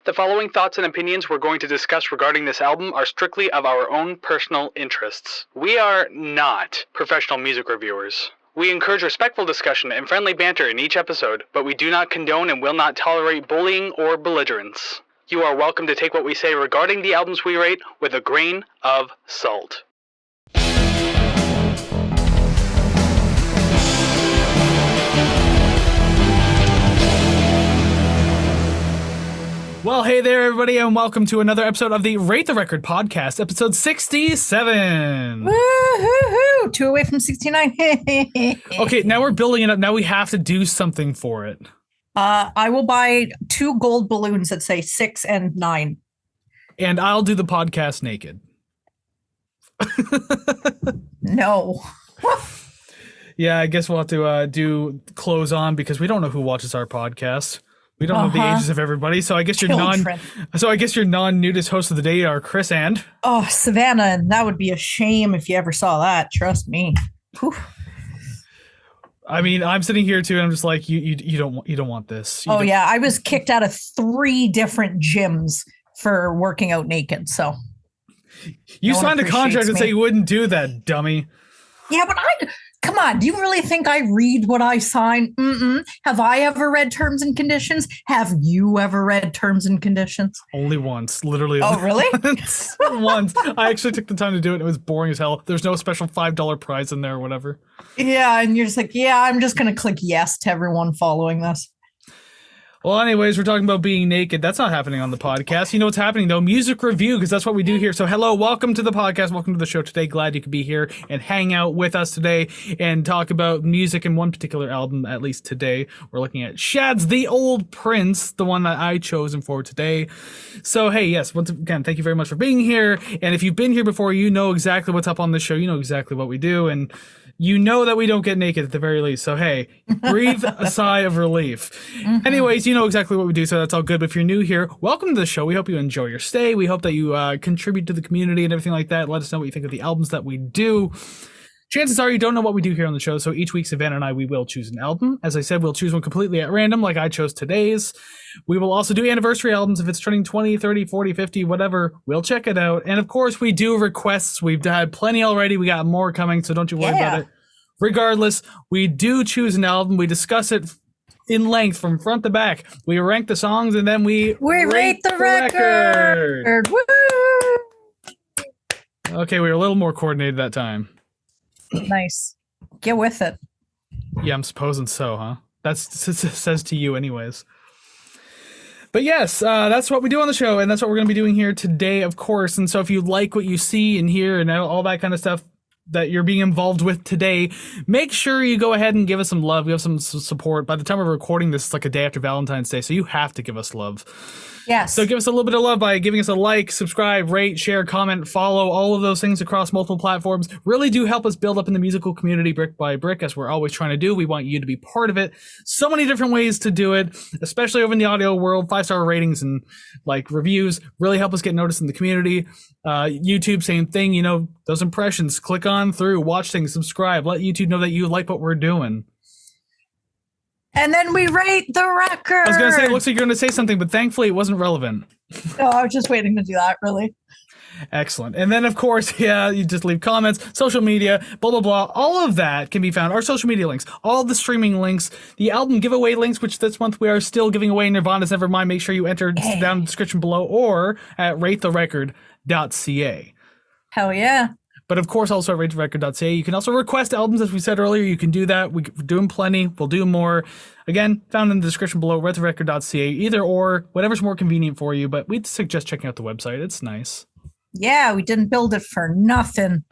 The following thoughts and opinions we're going to discuss regarding this album are strictly of our own personal interests. We are not professional music reviewers. We encourage respectful discussion and friendly banter in each episode, but we do not condone and will not tolerate bullying or belligerence. You are welcome to take what we say regarding the albums we rate with a grain of salt. Well, hey there, everybody, and welcome to another episode of the Rate the Record podcast, episode 67. Woo-hoo-hoo! 2 away from 69. Okay, now we're building it up. Now we have to do something for it. I will buy 2 gold balloons that say 6 and 9. And I'll do the podcast naked. No. Yeah, I guess we'll have to do clothes on because we don't know who watches our podcast. We don't know the ages of everybody, so I guess your non-nudist hosts of the day are Kris and Savannah, and that would be a shame if you ever saw that. Trust me. Whew. I mean, I'm sitting here too, and I'm just like, you don't want this. Yeah, I was kicked out of 3 different gyms for working out naked. So you signed a contract and say you wouldn't do that, dummy. Yeah, but come on, do you really think I read what I sign? Have I ever read terms and conditions? Have you ever read terms and conditions? Only once, literally. Oh, really? Once. I actually took the time to do it. It was boring as hell. There's no special $5 prize in there or whatever. Yeah, and you're just like, yeah, I'm just going to click yes to everyone following this. Well, anyways, we're talking about being naked. That's not happening on the podcast. You know what's happening, though? Music review, because that's what we do here. So hello, welcome to the podcast. Welcome to the show today. Glad you could be here and hang out with us today and talk about music in one particular album, at least today. We're looking at Shad's The Old Prince, the one that I chosen for today. So, hey, yes, once again, thank you very much for being here. And if you've been here before, you know exactly what's up on this show. You know exactly what we do. And you know that we don't get naked at the very least. So, hey, breathe a sigh of relief. Anyways, you know exactly what we do, so that's all good. But if you're new here, welcome to the show. We hope you enjoy your stay. We hope that you contribute to the community and everything like that. Let us know what you think of the albums that we do. Chances are you don't know what we do here on the show, so each week, Savannah and I, we will choose an album. As I said, we'll choose one completely at random, like I chose today's. We will also do anniversary albums. If it's turning 20, 30, 40, 50, whatever, we'll check it out. And of course, we do requests. We've had plenty already. We got more coming, so don't you worry about it. Regardless, we do choose an album. We discuss it in length from front to back. We rank the songs, and then we rate the record. Woo! Okay, we were a little more coordinated that time. Nice. Get with it. Yeah, I'm supposing so, huh? That's says to you anyways. But yes, that's what we do on the show, and that's what we're going to be doing here today, of course. And so if you like what you see and hear and all that kind of stuff that you're being involved with today, make sure you go ahead and give us some love. We have some support. By the time we're recording this, it's like a day after Valentine's Day, so you have to give us love. Yes. So give us a little bit of love by giving us a like, subscribe, rate, share, comment, follow, all of those things across multiple platforms. Really do help us build up in the musical community brick by brick, as we're always trying to do. We want you to be part of it. So many different ways to do it, especially over in the audio world. 5-star ratings and like reviews really help us get noticed in the community. YouTube, same thing. You know, those impressions. Click on through, watch things, subscribe. Let YouTube know that you like what we're doing. And then we rate the record. I was going to say, it looks like you're going to say something, but thankfully it wasn't relevant. No, I was just waiting to do that, really. Excellent. And then, of course, yeah, you just leave comments, social media, blah, blah, blah. All of that can be found. Our social media links, all the streaming links, the album giveaway links, which this month we are still giving away. Nirvana's Nevermind. Make sure you enter down in the description below or at ratetherecord.ca. Hell yeah. But of course, also at ratetherecord.ca. You can also request albums, as we said earlier. You can do that. We're doing plenty. We'll do more. Again, found in the description below, ratetherecord.ca. Either or, whatever's more convenient for you. But we'd suggest checking out the website. It's nice. Yeah, we didn't build it for nothing.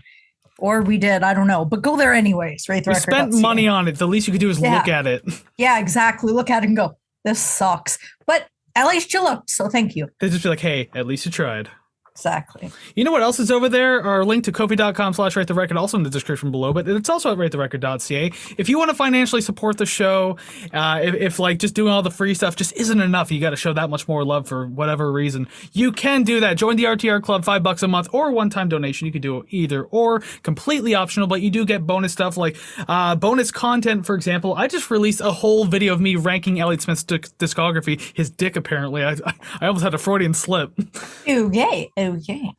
Or we did. I don't know. But go there anyways. Ratetherecord.ca. We spent money on it. The least you could do is look at it. Yeah, exactly. Look at it and go, this sucks. But at least you looked, so thank you. They just be like, hey, at least you tried. Exactly. You know what else is over there? Our link to kofi.com/ratetherecord, also in the description below, but it's also at ratetherecord.ca. If you want to financially support the show, if like just doing all the free stuff just isn't enough, you got to show that much more love for whatever reason, you can do that. Join the RTR Club, $5 a month, or a one-time donation. You can do either or, completely optional, but you do get bonus stuff like bonus content. For example, I just released a whole video of me ranking Elliott Smith's discography. His dick, apparently. I almost had a Freudian slip. Ooh, yay. Oh, yeah.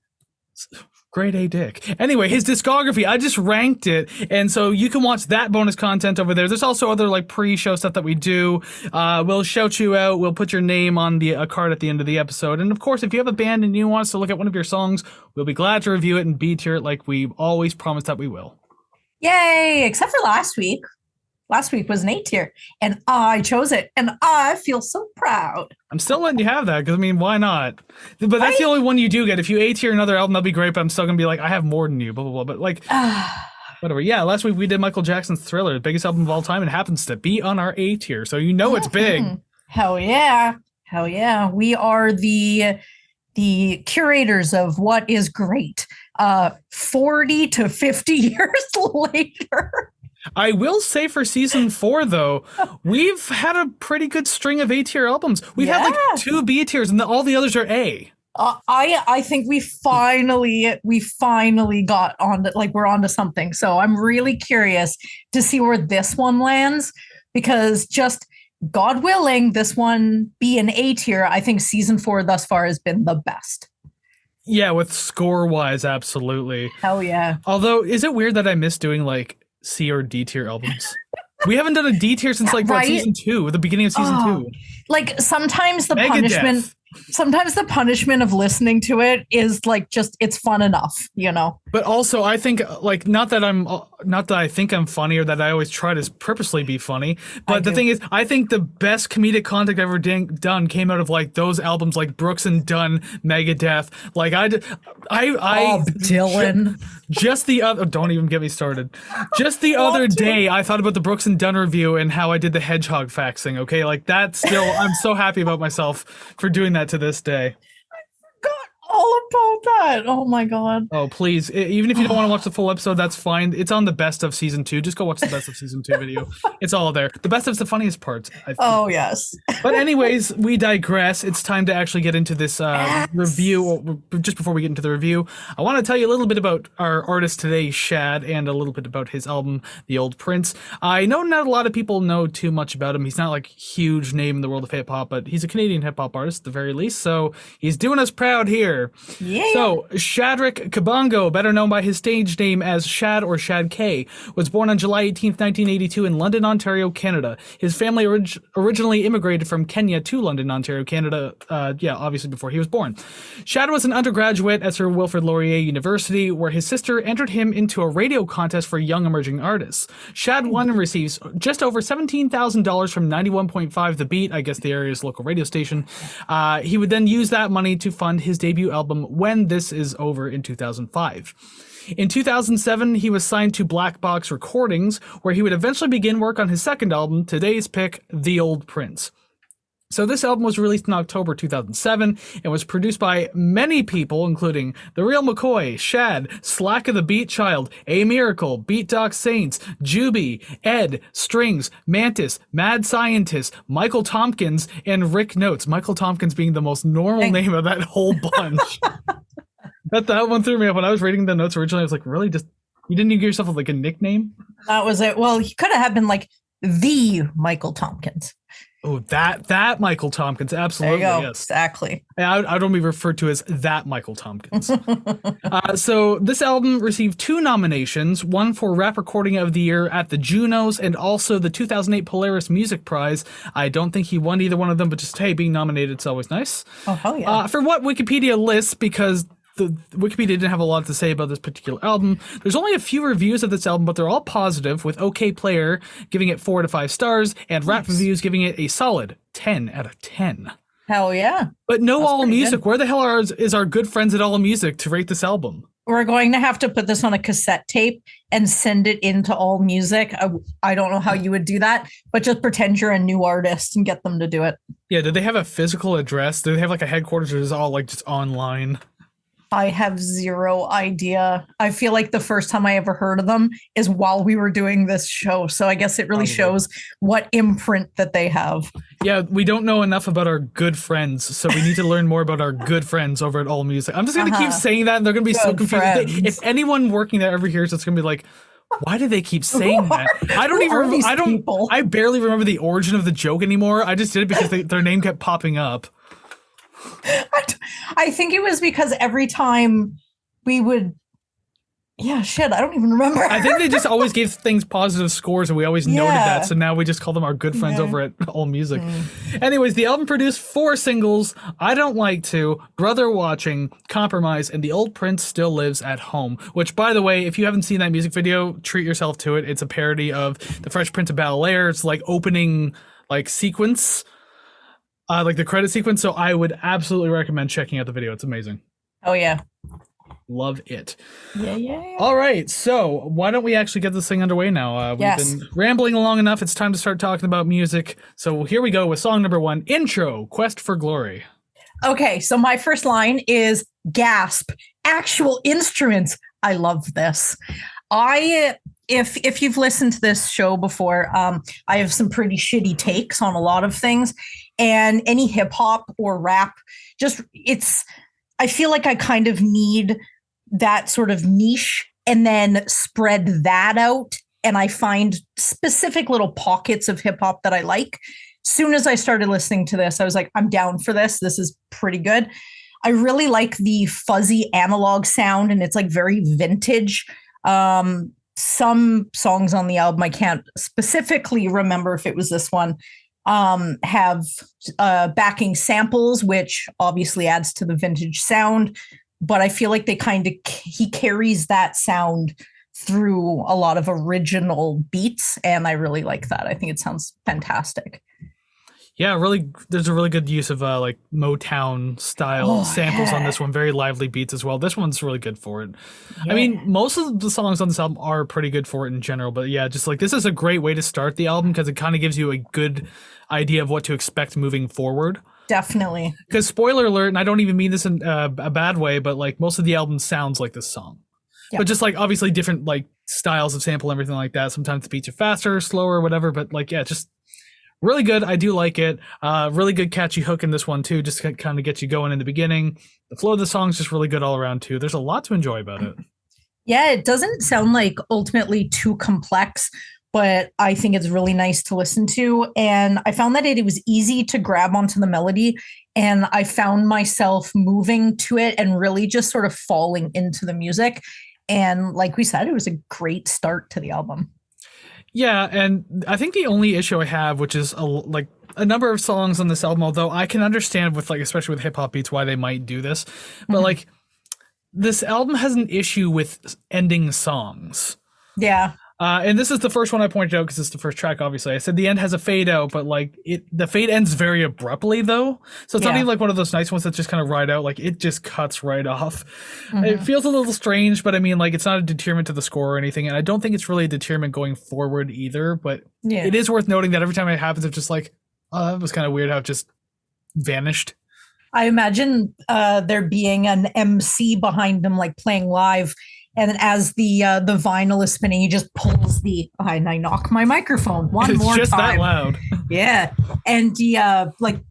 Grade A dick. Anyway, his discography, I just ranked it, and so you can watch that bonus content over there. There's also other like pre-show stuff that we do. We'll shout you out. We'll put your name on a card at the end of the episode. And of course, if you have a band and you want us to look at one of your songs, we'll be glad to review it and B-tier it like we've always promised that we will. Yay! Except for last week. Last week was an A tier, and I chose it, and I feel so proud. I'm still letting you have that, because, I mean, why not? But that's the only one you do get. If you A tier another album, that'll be great, but I'm still going to be like, I have more than you, blah, blah, blah. But, like, whatever. Yeah, last week we did Michael Jackson's Thriller, the biggest album of all time, and happens to be on our A tier, so you know it's big. Hell yeah. Hell yeah. We are the curators of what is great 40 to 50 years later. I will say for season 4, though, we've had a pretty good string of A-tier albums. We've had like 2 B-tiers, and all the others are A. I think we finally got on to, like, we're onto something. So I'm really curious to see where this one lands, because just God willing, this one be an A tier. I think season 4 thus far has been the best. Yeah, with score-wise, absolutely. Hell yeah. Although, is it weird that I miss doing like C or D tier albums? We haven't done a D tier since like season 2, the beginning of season 2. Like sometimes the Megadeth. punishment of listening to it is like just it's fun enough, you know. But also, I think like not that I think I'm funny or that I always try to purposely be funny. But the thing is, I think the best comedic content I've ever done came out of like those albums like Brooks and Dunn, Megadeth. Like Dylan. Just the other, don't even get me started. Just the other day, I thought about the Brooks and Dunn review and how I did the hedgehog faxing. Okay, like that. Still, I'm so happy about myself for doing that to this day. All about that. Oh my god. Oh, please. Even if you don't want to watch the full episode, that's fine. It's on the best of season 2. Just go watch the best of season 2 video. It's all there. The best of's the funniest parts, I think. Oh, yes. But anyways, we digress. It's time to actually get into this review. Or just before we get into the review, I want to tell you a little bit about our artist today, Shad, and a little bit about his album, The Old Prince. I know not a lot of people know too much about him. He's not like a huge name in the world of hip-hop, but he's a Canadian hip-hop artist at the very least, so he's doing us proud here. Yeah. So, Shadrach Kabongo, better known by his stage name as Shad or Shad K, was born on July 18th, 1982 in London, Ontario, Canada. His family originally immigrated from Kenya to London, Ontario, Canada, obviously before he was born. Shad was an undergraduate at Sir Wilfrid Laurier University, where his sister entered him into a radio contest for young emerging artists. Shad won and receives just over $17,000 from 91.5 The Beat, I guess the area's local radio station. He would then use that money to fund his debut album, When This Is Over, in 2005. In 2007, he was signed to Black Box Recordings, where he would eventually begin work on his second album, today's pick, The Old Prince. So this album was released in October 2007 and was produced by many people, including The Real McCoy, Shad, Slack of the Beat Child, A Miracle, Beat Doc Saints, Juby, Ed, Strings, Mantis, Mad Scientist, Michael Tompkins, and Rick Notes. Michael Tompkins being the most normal name of that whole bunch. That one threw me up when I was reading the notes originally. I was like, really? Just you didn't even give yourself like a nickname? That was it. Well, he could have been like the Michael Tompkins. Oh, that Michael Tompkins, absolutely, there you go. Yes. Exactly. I don't be referred to as that Michael Tompkins. So this album received 2 nominations, one for Rap Recording of the Year at the Junos and also the 2008 Polaris Music Prize. I don't think he won either one of them, but just, hey, being nominated is always nice. Oh, hell yeah. For what Wikipedia lists, because the Wikipedia didn't have a lot to say about this particular album. There's only a few reviews of this album, but they're all positive, with OK Player giving it 4 to 5 stars and Rap Reviews giving it a solid 10 out of 10. Hell yeah. But no All Music. Good. Where the hell is our good friends at All Music to rate this album? We're going to have to put this on a cassette tape and send it into All Music. I don't know how you would do that, but just pretend you're a new artist and get them to do it. Yeah, do they have a physical address? Do they have like a headquarters or is it all like just online? I have zero idea. I feel like the first time I ever heard of them is while we were doing this show. So I guess it really shows what imprint that they have. Yeah, we don't know enough about our good friends, so we need to learn more about our good friends over at All Music. I'm just going to keep saying that, and they're going to be so confused. If anyone working there ever hears, it's going to be like, why do they keep saying that? I don't even remember. I barely remember the origin of the joke anymore. I just did it because their name kept popping up. I think it was because every time we would, I don't even remember. I think they just always gave things positive scores, and we always noted that. So now we just call them our good friends over at All Music. Anyways, the album produced 4 singles: I Don't Like To, Brother Watching, Compromise, and The Old Prince Still Lives at Home. Which, by the way, if you haven't seen that music video, treat yourself to it. It's a parody of The Fresh Prince of Bel-Air's opening sequence. Like the credit sequence, so I would absolutely recommend checking out the video. It's amazing. Oh yeah, love it. Yeah. All right, so why don't we actually get this thing underway now? We've been rambling long enough. It's time to start talking about music. So here we go with song number 1, Intro, Quest for Glory. Okay, so my first line is gasp, actual instruments. I love this. If you've listened to this show before, I have some pretty shitty takes on a lot of things, and any hip hop or rap, I feel like I kind of need that sort of niche and then spread that out. And I find specific little pockets of hip hop that I like. Soon as I started listening to this, I was like, I'm down for this. This is pretty good. I really like the fuzzy analog sound, and it's very vintage. Some songs on the album, I can't specifically remember if it was this one, have backing samples, which obviously adds to the vintage sound. But I feel like he carries that sound through a lot of original beats, and I really like that. I think it sounds fantastic. Yeah, really. There's a really good use of Motown style samples on this one. Very lively beats as well. This one's really good for it. Yeah. I mean, most of the songs on this album are pretty good for it in general. But yeah, just this is a great way to start the album because it kind of gives you a good idea of what to expect moving forward. Definitely. Because spoiler alert, and I don't even mean this in a bad way, but most of the album sounds like this song. Yeah. But just obviously different styles of sample and everything like that. Sometimes the beats are faster, slower, whatever. But just really good. I do like it. Really good catchy hook in this one too, just to kind of get you going in the beginning. The flow of the song's just really good all around too. There's a lot to enjoy about it. Yeah, it doesn't sound ultimately too complex, but I think it's really nice to listen to. And I found that it was easy to grab onto the melody, and I found myself moving to it and really just sort of falling into the music. And like we said, it was a great start to the album. Yeah, and I think the only issue I have, which is a number of songs on this album, although I can understand with especially with hip hop beats why they might do this, but this album has an issue with ending songs. Yeah. And this is the first one I pointed out because it's the first track, obviously. I said the end has a fade out, but the fade ends very abruptly though. So it's not even one of those nice ones that just kind of ride out. It just cuts right off. Mm-hmm. It feels a little strange, but I mean, it's not a deterrent to the score or anything. And I don't think it's really a deterrent going forward either, but it is worth noting that every time it happens, it's just oh, that was kind of weird how it just vanished. I imagine there being an MC behind them, playing live. And as the vinyl is spinning, he just pulls and I knock my microphone more time. It's just that loud. Yeah. And he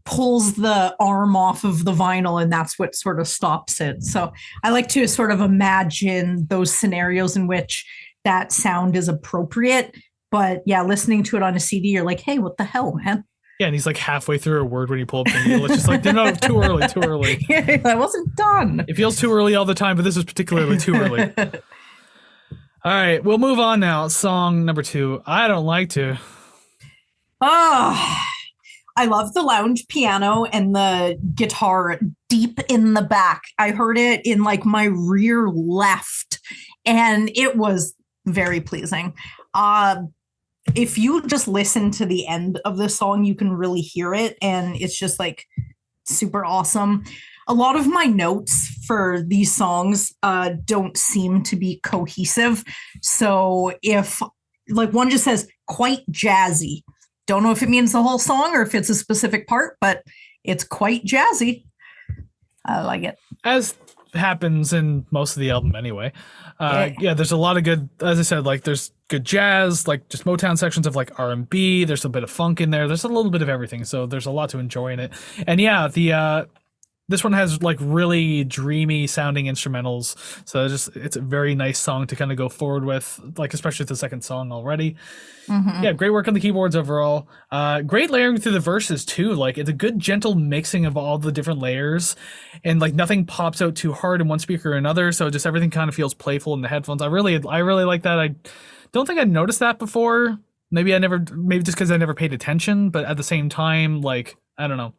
pulls the arm off of the vinyl, and that's what sort of stops it. So I like to sort of imagine those scenarios in which that sound is appropriate. But yeah, listening to it on a CD, you're like, hey, what the hell, man? Yeah, and he's halfway through a word when you pull up the needle. It's just no, too early. Yeah, I wasn't done. It feels too early all the time, but this is particularly too early. All right, we'll move on now. Song number 2, I Don't Like To. Oh, I love the lounge piano and the guitar deep in the back. I heard it in my rear left, and it was very pleasing. If you just listen to the end of the song, you can really hear it, and it's just super awesome. A lot of my notes for these songs don't seem to be cohesive. So if one just says quite jazzy, don't know if it means the whole song or if it's a specific part, but it's quite jazzy. I like it. As happens in most of the album anyway. Yeah, there's a lot of good, as I said, like there's good jazz, like just Motown sections of like R&B. There's a bit of funk in there. There's a little bit of everything. So there's a lot to enjoy in it. And yeah, this one has like really dreamy sounding instrumentals. So it's a very nice song to kind of go forward with, like especially the second song already. Yeah, great work on the keyboards overall. Great layering through the verses too. Like it's a good gentle mixing of all the different layers, and like nothing pops out too hard in one speaker or another. So just everything kind of feels playful in the headphones. I really like that. I don't think I'd noticed that before. Maybe just because I never paid attention. But at the same time, like I don't know.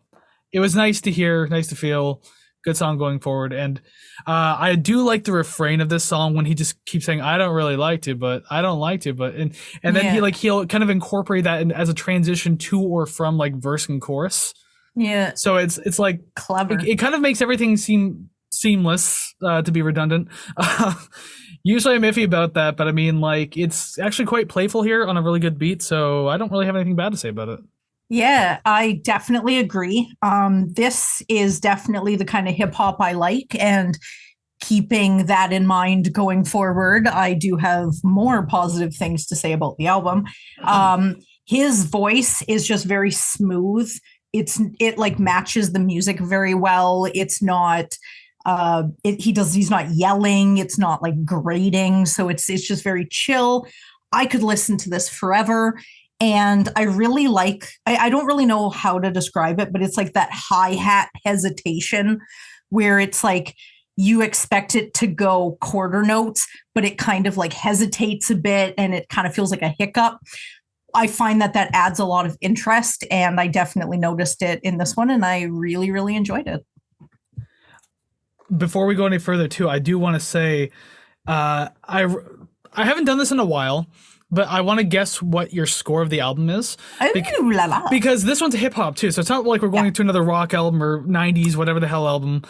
It was nice to hear, nice to feel. Good song going forward. And I do like the refrain of this song when he just keeps saying, I don't really like to, but I don't like to, but and then he'll kind of incorporate that as a transition to or from like verse and chorus. Yeah. So it's like clever. It kind of makes everything seem seamless, to be redundant. Usually I'm iffy about that, but I mean like it's actually quite playful here on a really good beat, so I don't really have anything bad to say about it. Yeah, I definitely agree. This is definitely the kind of hip hop I like, and keeping that in mind going forward, I do have more positive things to say about the album. His voice is just very smooth. It like matches the music very well. It's not he's not yelling, it's not like grating, so it's just very chill. I could listen to this forever. And I really like, I don't really know how to describe it, but it's like that hi-hat hesitation where it's like you expect it to go quarter notes, but it kind of like hesitates a bit and it kind of feels like a hiccup. I find that adds a lot of interest, and I definitely noticed it in this one, and I really, really enjoyed it. Before we go any further too, I do want to say I haven't done this in a while, but I want to guess what your score of the album is. Because this one's hip hop too, so it's not like we're going into another rock album or 90s, whatever the hell album.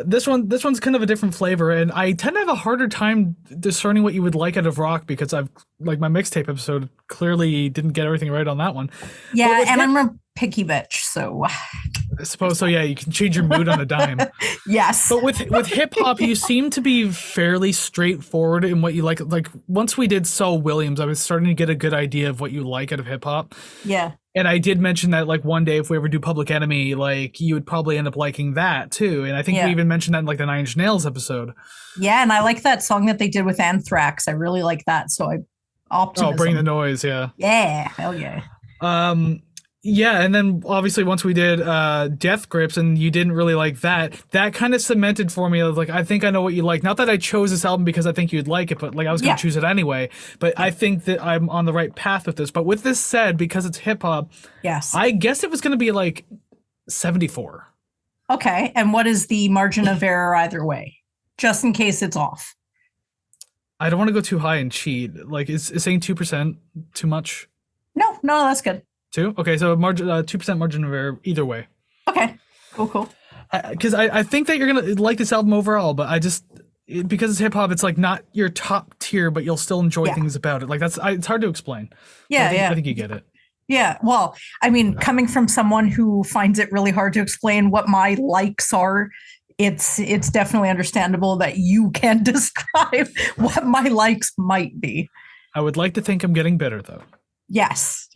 This one's kind of a different flavor, and I tend to have a harder time discerning what you would like out of rock because I've like my mixtape episode clearly didn't get everything right on that one. Yeah, and I'm a picky bitch, so I suppose so. Yeah, you can change your mood on a dime. Yes, but with hip hop, you seem to be fairly straightforward in what you like. Like once we did Saul Williams, I was starting to get a good idea of what you like out of hip hop. Yeah, and I did mention that like one day if we ever do Public Enemy, like you would probably end up liking that too. And I think we even mentioned that in like the Nine Inch Nails episode. Yeah, and I like that song that they did with Anthrax. I really like that. So Optimism. Oh, Bring the Noise. Yeah. Yeah. Hell yeah. Yeah, and then obviously once we did Death Grips and you didn't really like that kind of cemented for me like I think I know what you like. Not that I chose this album because I think you'd like it, but like I was going to choose it anyway. But I think that I'm on the right path with this. But with this said, because it's hip hop, yes, I guess it was going to be like 74. Okay, and what is the margin of error either way, just in case it's off? I don't want to go too high and cheat. Like is saying 2% too much? No, that's good. 2? Okay, so 2% margin of error either way. Okay, cool. Because I think that you're gonna like this album overall, but because it's hip hop, it's like not your top tier, but you'll still enjoy things about it. Like it's hard to explain. Yeah, I think you get it. Yeah, well, I mean, coming from someone who finds it really hard to explain what my likes are, it's definitely understandable that you can describe what my likes might be. I would like to think I'm getting better though. Yes.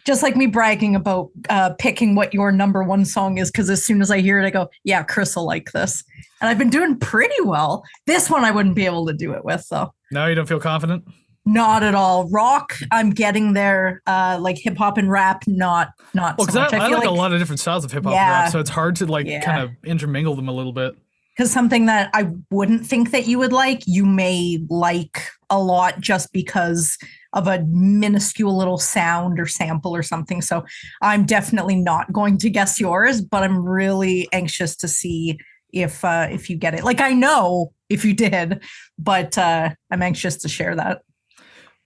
Just like me bragging about picking what your number one song is, because as soon as I hear it, I go, yeah, Kris will like this. And I've been doing pretty well. This one I wouldn't be able to do it with, though. No, you don't feel confident? Not at all. Rock, I'm getting there. Like hip hop and rap, not well, so much. I like a lot of different styles of hip hop and rap, so it's hard to kind of intermingle them a little bit. Because something that I wouldn't think that you would like, you may like a lot just because of a minuscule little sound or sample or something. So I'm definitely not going to guess yours, but I'm really anxious to see if you get it. Like I know if you did, but I'm anxious to share that.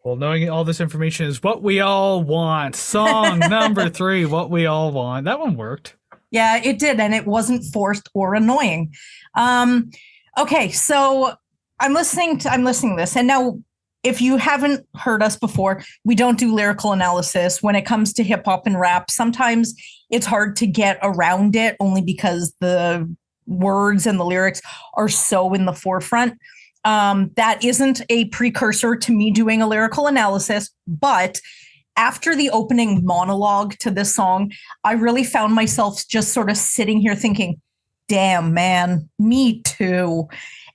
Well, knowing all this information is what we all want. Song number 3, What We All Want. That one worked. Yeah, it did, and it wasn't forced or annoying. Okay, so I'm listening to this, and now if you haven't heard us before, we don't do lyrical analysis when it comes to hip hop and rap. Sometimes it's hard to get around it only because the words and the lyrics are so in the forefront. That isn't a precursor to me doing a lyrical analysis, but after the opening monologue to this song, I really found myself just sort of sitting here thinking, damn, man, me too.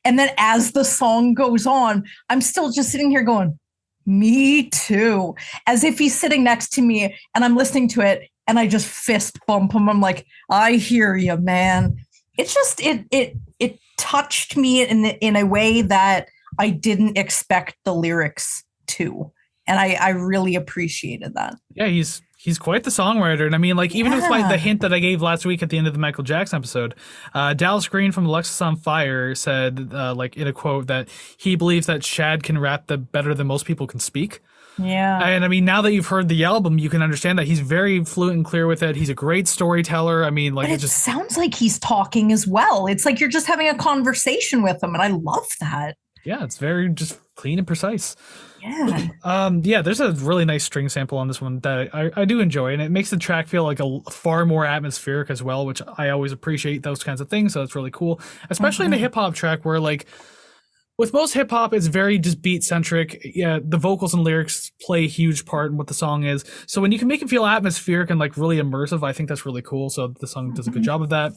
And then as the song goes on, I'm still just sitting here going, me too. As if he's sitting next to me and I'm listening to it and I just fist bump him. I'm like, I hear you, man. It's just, it touched me in a way that I didn't expect the lyrics to. And I really appreciated that. Yeah, he's quite the songwriter. And I mean, like, even with the hint that I gave last week at the end of the Michael Jackson episode, Dallas Green from Alexis on Fire said, like in a quote, that he believes that Shad can rap better than most people can speak. Yeah. And I mean, now that you've heard the album, you can understand that he's very fluent and clear with it. He's a great storyteller. I mean, like, but it just sounds like he's talking as well. It's like you're just having a conversation with him. And I love that. Yeah, it's very just clean and precise. Yeah. Yeah, there's a really nice string sample on this one that I do enjoy, and it makes the track feel like a far more atmospheric as well, which I always appreciate those kinds of things. So it's really cool, especially in a hip hop track where, like, with most hip hop, it's very just beat centric. Yeah, the vocals and lyrics play a huge part in what the song is. So when you can make it feel atmospheric and like really immersive, I think that's really cool. So the song does a good job of that.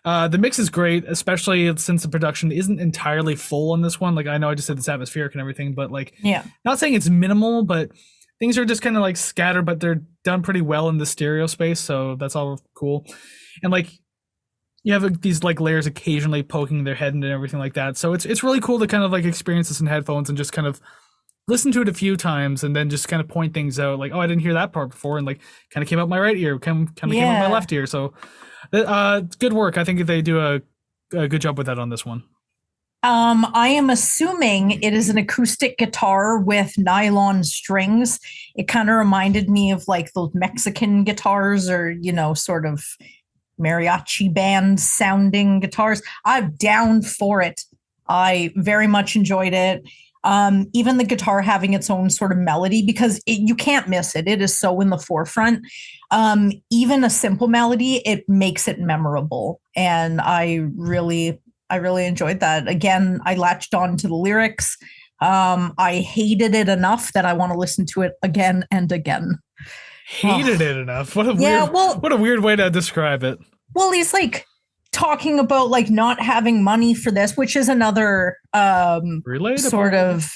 The mix is great, especially since the production isn't entirely full on this one. Like, I know I just said it's atmospheric and everything, but like, yeah, not saying it's minimal, but things are just kind of like scattered, but they're done pretty well in the stereo space. So that's all cool. And like, you have these like layers occasionally poking their head and everything like that. So it's really cool to kind of like experience this in headphones and just kind of listen to it a few times and then just kind of point things out. Like, oh, I didn't hear that part before, and like kind of came out my right ear, kind of came out my left ear. So good work. I think they do a good job with that on this one. I am assuming it is an acoustic guitar with nylon strings. It kind of reminded me of like those Mexican guitars, or, you know, sort of mariachi band sounding guitars. I'm down for it. I very much enjoyed it. Even the guitar having its own sort of melody, because you can't miss it. It is so in the forefront. Even a simple melody, it makes it memorable. And I really enjoyed that. Again, I latched on to the lyrics. I hated it enough that I want to listen to it again and again. Hated it enough? What a weird way to describe it. Well, he's like talking about like not having money for this, which is another sort of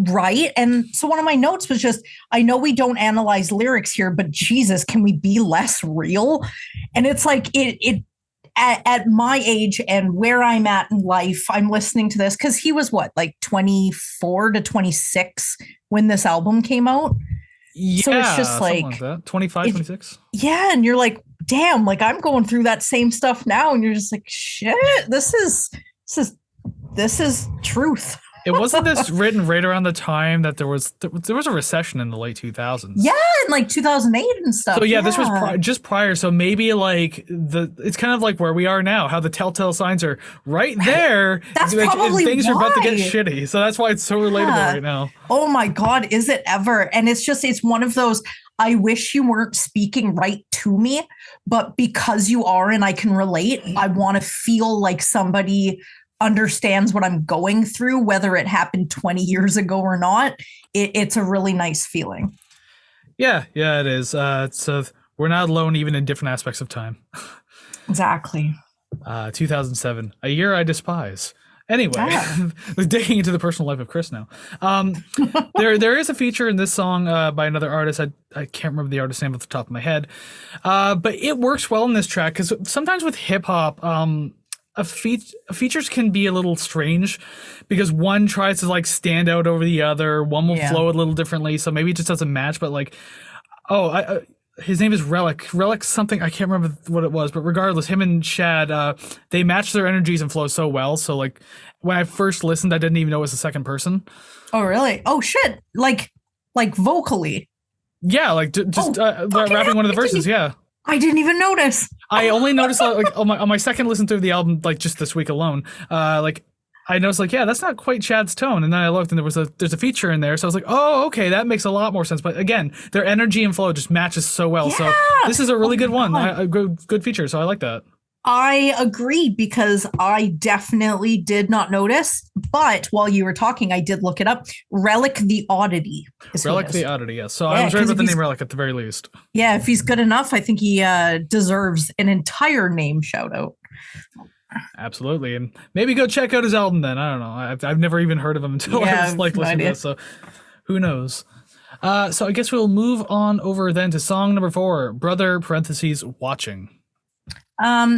right. And so one of my notes was just, I know we don't analyze lyrics here, but Jesus, can we be less real? And it's like it at my age and where I'm at in life, I'm listening to this because he was what, like 24 to 26 when this album came out. Yeah, so it's just like that. 25, 26. Yeah, and you're like, damn, like I'm going through that same stuff now, and you're just like, shit, this is truth. It wasn't this written right around the time that there was a recession in the late 2000s. Yeah, in like 2008 and stuff. So yeah, this was just prior. So maybe like it's kind of like where we are now, how the telltale signs are right there. That's like, probably things why. are about to get shitty. So that's why it's so relatable right now. Oh my God, is it ever? And it's one of those, I wish you weren't speaking right to me, but because you are and I can relate, I want to feel like somebody understands what I'm going through, whether it happened 20 years ago or not. It's a really nice feeling. Yeah, it is. So we're not alone even in different aspects of time. Exactly. 2007, a year I despise. Anyway, digging into the personal life of Kris now. There is a feature in this song by another artist. I can't remember the artist's name off the top of my head. But it works well in this track because sometimes with hip hop, features can be a little strange because one tries to like stand out over the other. One will flow a little differently, so maybe it just doesn't match. But like, his name is Relic something. I can't remember what it was, but regardless, him and Shad, they match their energies and flow so well. So like, when I first listened, I didn't even know it was the second person. Oh really? Oh shit! Like vocally. Yeah, like just rapping one of the verses. Yeah. I didn't even notice. I only noticed like on my second listen through the album, like just this week alone, like I noticed like, yeah, that's not quite Shad's tone. And then I looked and there's a feature in there. So I was like, oh, okay, that makes a lot more sense. But again, their energy and flow just matches so well. Yeah. So this is a really good one. Good feature. So I like that. I agree because I definitely did not notice. But while you were talking, I did look it up. Relic the Oddity is who it Relic is. the Oddity, yes. So I Yeah, was right 'cause about if the he's- name Relic at the very least. Yeah, if he's good enough, I think he deserves an entire name shout out. Absolutely, and maybe go check out his album then. I don't know. I've never even heard of him until Yeah, I was like no listening to idea. this. So who knows? So I guess we'll move on over then to song number 4, Brother parentheses Watching.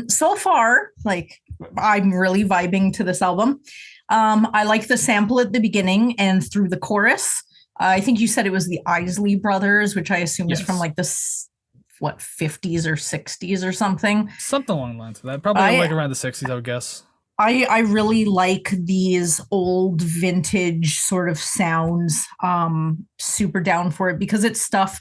So far, like I'm really vibing to this album. I like the sample at the beginning and through the chorus. I think you said it was the Isley Brothers, which I assume is from Yes. like the 50s or 60s or something. Something along the lines of that. Probably like around the 60s, I would guess. I really like these old vintage sort of sounds. Super down for it because it's stuff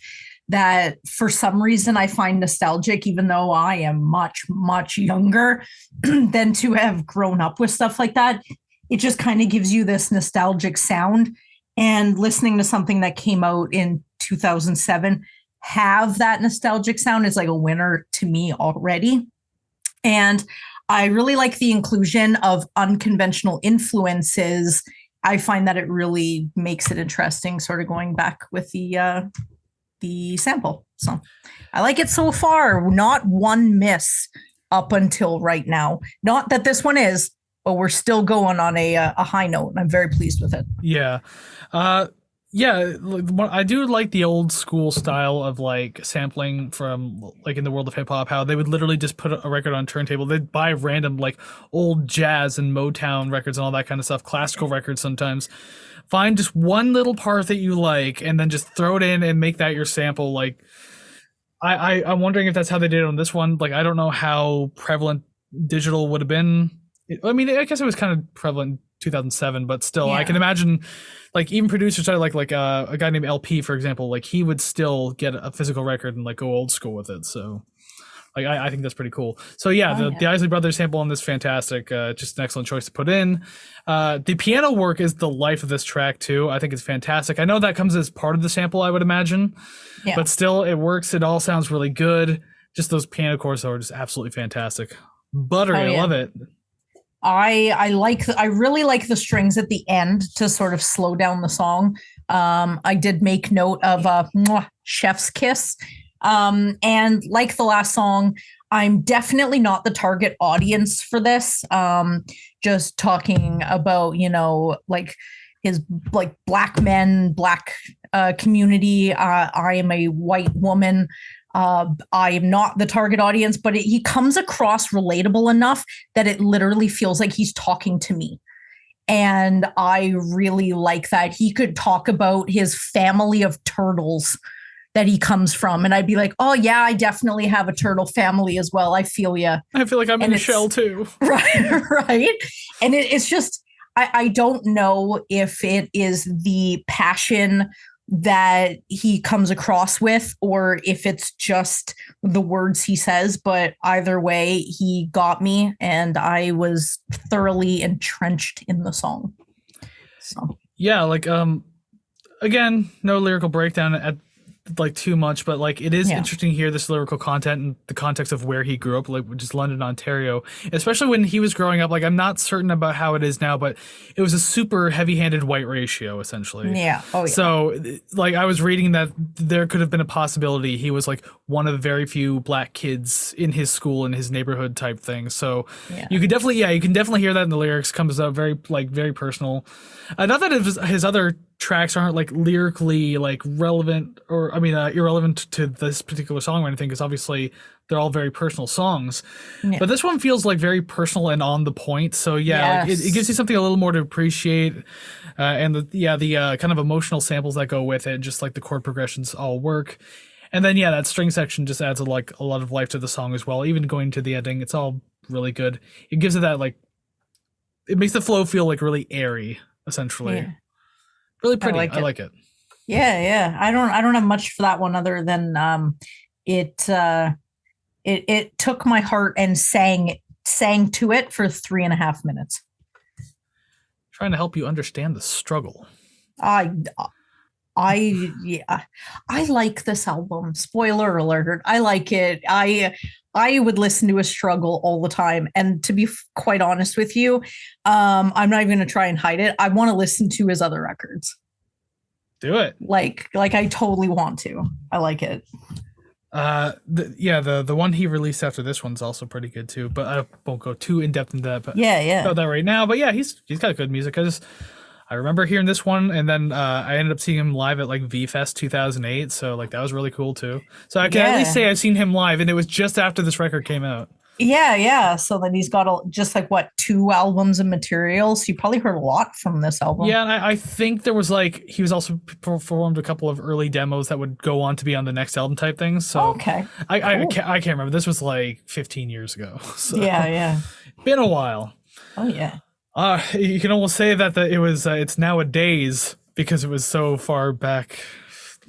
that for some reason I find nostalgic, even though I am much, much younger than to have grown up with stuff like that. It just kind of gives you this nostalgic sound. And listening to something that came out in 2007 have that nostalgic sound is like a winner to me already. And I really like the inclusion of unconventional influences. I find that it really makes it interesting, sort of going back with the sample. So I like it so far. Not one miss up until right now. Not that this one is, but we're still going on a high note. And I'm very pleased with it. Yeah. Yeah, I do like the old school style of like sampling from like in the world of hip hop, how they would literally just put a record on turntable. They'd buy random like old jazz and Motown records and all that kind of stuff, classical records sometimes. Find just one little part that you like and then just throw it in and make that your sample. Like I'm wondering if that's how they did it on this one. Like I don't know how prevalent digital would have been. I mean, I guess it was kind of prevalent in 2007, but still, Yeah. I can imagine, like even producers like a guy named LP, for example, like he would still get a physical record and like go old school with it. So, like I think that's pretty cool. So yeah, the Isley Brothers sample on this fantastic, just an excellent choice to put in. The piano work is the life of this track too. I think it's fantastic. I know that comes as part of the sample, I would imagine, but still, it works. It all sounds really good. Just those piano chords are just absolutely fantastic. Buttery, I love it. I really like the strings at the end to sort of slow down the song. I did make note of Chef's Kiss. And like the last song, I'm definitely not the target audience for this. Just talking about, like his like black men, black community. I am a white woman. I am not the target audience, but he comes across relatable enough that it literally feels like he's talking to me. And I really like that. He could talk about his family of turtles that he comes from. And I'd be like, oh, yeah, I definitely have a turtle family as well. I feel you. I feel like I'm in a shell too. Right. And it's just, I don't know if it is the passion that he comes across with or if it's just the words he says, but either way he got me and I was thoroughly entrenched in the song. So yeah, like again, no lyrical breakdown at like too much, but like it is interesting to hear this lyrical content in the context of where he grew up, like which is London, Ontario, especially when he was growing up. Like I'm not certain about how it is now, but it was a super heavy-handed white ratio essentially. Yeah. Oh yeah. So like I was reading that there could have been a possibility he was like one of the very few black kids in his school, in his neighborhood type thing. So you can definitely hear that in the lyrics. Comes out very personal. Not that his other tracks aren't like lyrically like relevant or irrelevant to this particular song or anything, because obviously they're all very personal songs, but this one feels like very personal and on the point. So like, it gives you something a little more to appreciate, and the kind of emotional samples that go with it, just like the chord progressions all work. And then that string section just adds a lot of life to the song as well. Even going to the ending, it's all really good. It gives it that it makes the flow feel like really airy essentially. Really pretty. I like it. Yeah. I don't have much for that one other than it took my heart and sang to it for 3.5 minutes. Trying to help you understand the struggle. I like this album. Spoiler alert. I like it. I would listen to a struggle all the time. And to be quite honest with you, I'm not even going to try and hide it. I want to listen to his other records. Do it. Like I totally want to. I like it. The one he released after this one's also pretty good too, but I won't go too in depth into that. But about that right now. But yeah, he's got good music. I remember hearing this one, and then I ended up seeing him live at like V-Fest 2008. So like that was really cool too. So I can at least say I've seen him live, and it was just after this record came out. Yeah. So then he's got just like 2 albums of material. So you probably heard a lot from this album. Yeah, and I think there was he was also performed a couple of early demos that would go on to be on the next album type things. So okay, I can't remember. This was like 15 years ago. So yeah, been a while. Oh yeah. You can almost say that it's nowadays because it was so far back.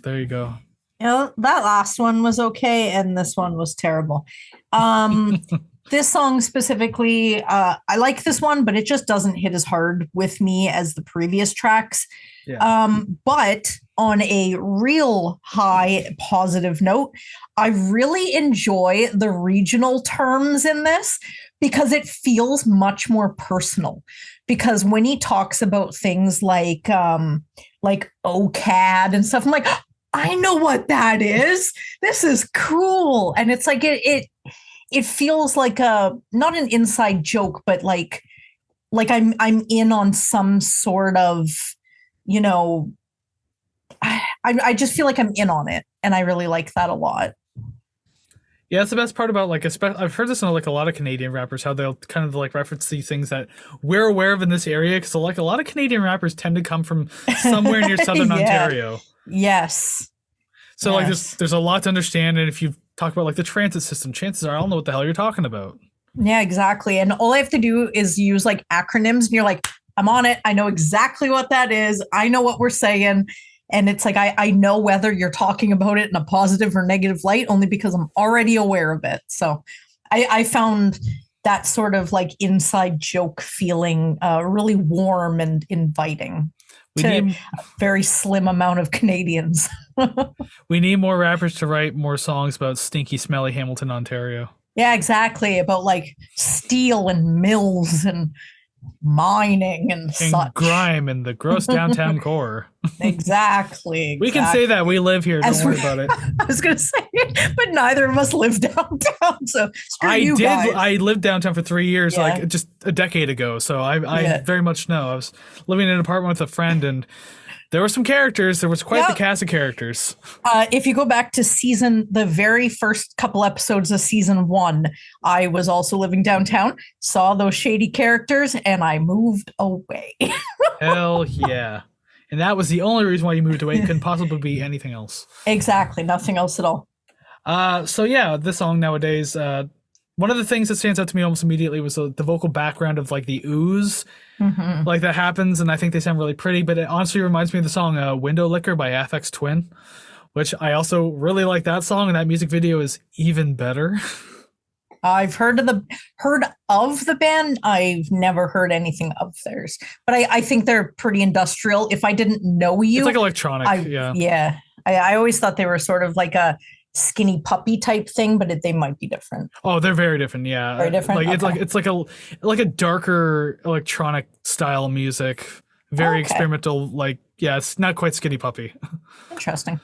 There you go. That last one was okay, and this one was terrible. This song specifically, I like this one, but it just doesn't hit as hard with me as the previous tracks. Yeah. But on a real high positive note, I really enjoy the regional terms in this because it feels much more personal. Because when he talks about things like OCAD and stuff, I'm like, I know what that is. This is cool. And it's like it feels like not an inside joke, but like I'm in on some sort of, I just feel like I'm in on it, and I really like that a lot. Yeah, that's the best part about I've heard this in like a lot of Canadian rappers, how they'll kind of like reference these things that we're aware of in this area, because like a lot of Canadian rappers tend to come from somewhere near Southern Ontario. Yes. So like there's a lot to understand, and if you talk about like the transit system, chances are I'll know what the hell you're talking about. Yeah, exactly. And all I have to do is use like acronyms, and you're like, I'm on it. I know exactly what that is. I know what we're saying. And it's like, I know whether you're talking about it in a positive or negative light only because I'm already aware of it. So I found that sort of like inside joke feeling really warm and inviting to a very slim amount of Canadians. We need more rappers to write more songs about stinky, smelly Hamilton, Ontario. Yeah, exactly. About like steel and mills and mining and such. Grime and the gross downtown core. Exactly. We can say that we live here. Don't worry about it. I was going to say, but neither of us live downtown. So screw guys. I lived downtown for 3 years, like just a decade ago. So I very much know. I was living in an apartment with a friend, and there were some characters. There was quite the cast of characters. If you go back to the very first couple episodes of season 1, I was also living downtown, saw those shady characters, and I moved away. Hell yeah. And that was the only reason why you moved away. It couldn't possibly be anything else. Exactly. Nothing else at all. So yeah, this song nowadays, one of the things that stands out to me almost immediately was the vocal background of like the ooze. Mm-hmm. Like that happens, and I think they sound really pretty, but it honestly reminds me of the song Window Licker by Aphex Twin, which I also really like that song, and that music video is even better. I've heard of the band. I've never heard anything of theirs, but I think they're pretty industrial. If I didn't know you, it's like electronic. Yeah. I always thought they were sort of like a skinny puppy type thing, but they might be different. Oh, they're very different. Yeah, very different. It's like a darker electronic style music, very experimental. Like it's not quite skinny puppy. Interesting.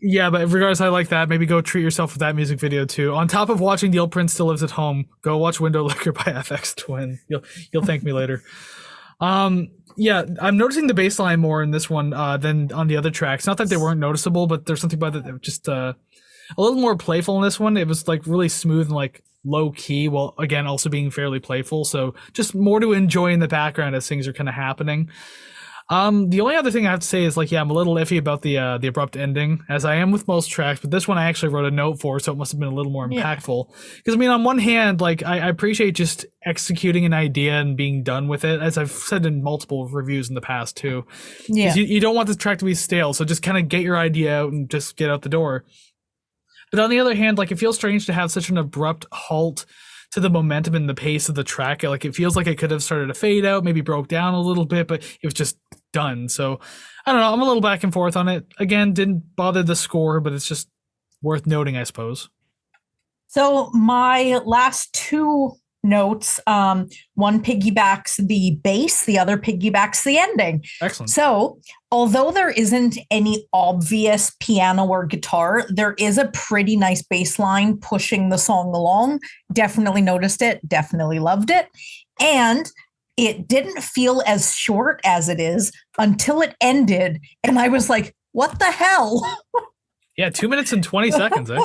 Yeah, but regardless, I like that. Maybe go treat yourself with that music video too. On top of watching The Old Prince Still Lives at Home, go watch Window Licker by Aphex Twin. You'll thank me later. Yeah, I'm noticing the bass line more in this one than on the other tracks. Not that they weren't noticeable, but there's something about it that just a little more playful in this one. It was like really smooth and like low key, while again also being fairly playful. So just more to enjoy in the background as things are kind of happening. The only other thing I have to say is I'm a little iffy about the abrupt ending, as I am with most tracks, but this one I actually wrote a note for, so it must have been a little more impactful. Because on one hand, I appreciate just executing an idea and being done with it, as I've said in multiple reviews in the past too. Yeah, you don't want the track to be stale, so just kind of get your idea out and just get out the door. But on the other hand, it feels strange to have such an abrupt halt to the momentum and the pace of the track. It feels like it could have started to fade out, maybe broke down a little bit, but it was just done. So I don't know. I'm a little back and forth on it. Again, didn't bother the score, but it's just worth noting, I suppose. So my last two notes, one piggybacks the bass, the other piggybacks the ending. Excellent. So although there isn't any obvious piano or guitar, there is a pretty nice bass line pushing the song along. Definitely noticed it, definitely loved it. And it didn't feel as short as it is until it ended. And I was like, what the hell? Yeah, 2 minutes and 20 seconds, eh?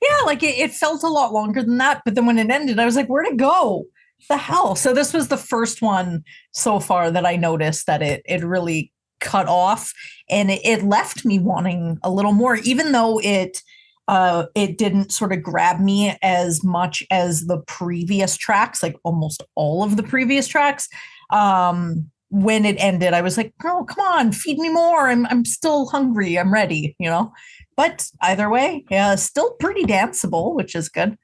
Yeah, like it felt a lot longer than that. But then when it ended, I was like, where'd it go? The hell? So this was the first one so far that I noticed that it really cut off, and it left me wanting a little more, even though it didn't sort of grab me as much as the previous tracks, like almost all of the previous tracks. When it ended, I was like, oh, come on, feed me more. I'm still hungry. I'm ready, you know? But either way, yeah, still pretty danceable, which is good.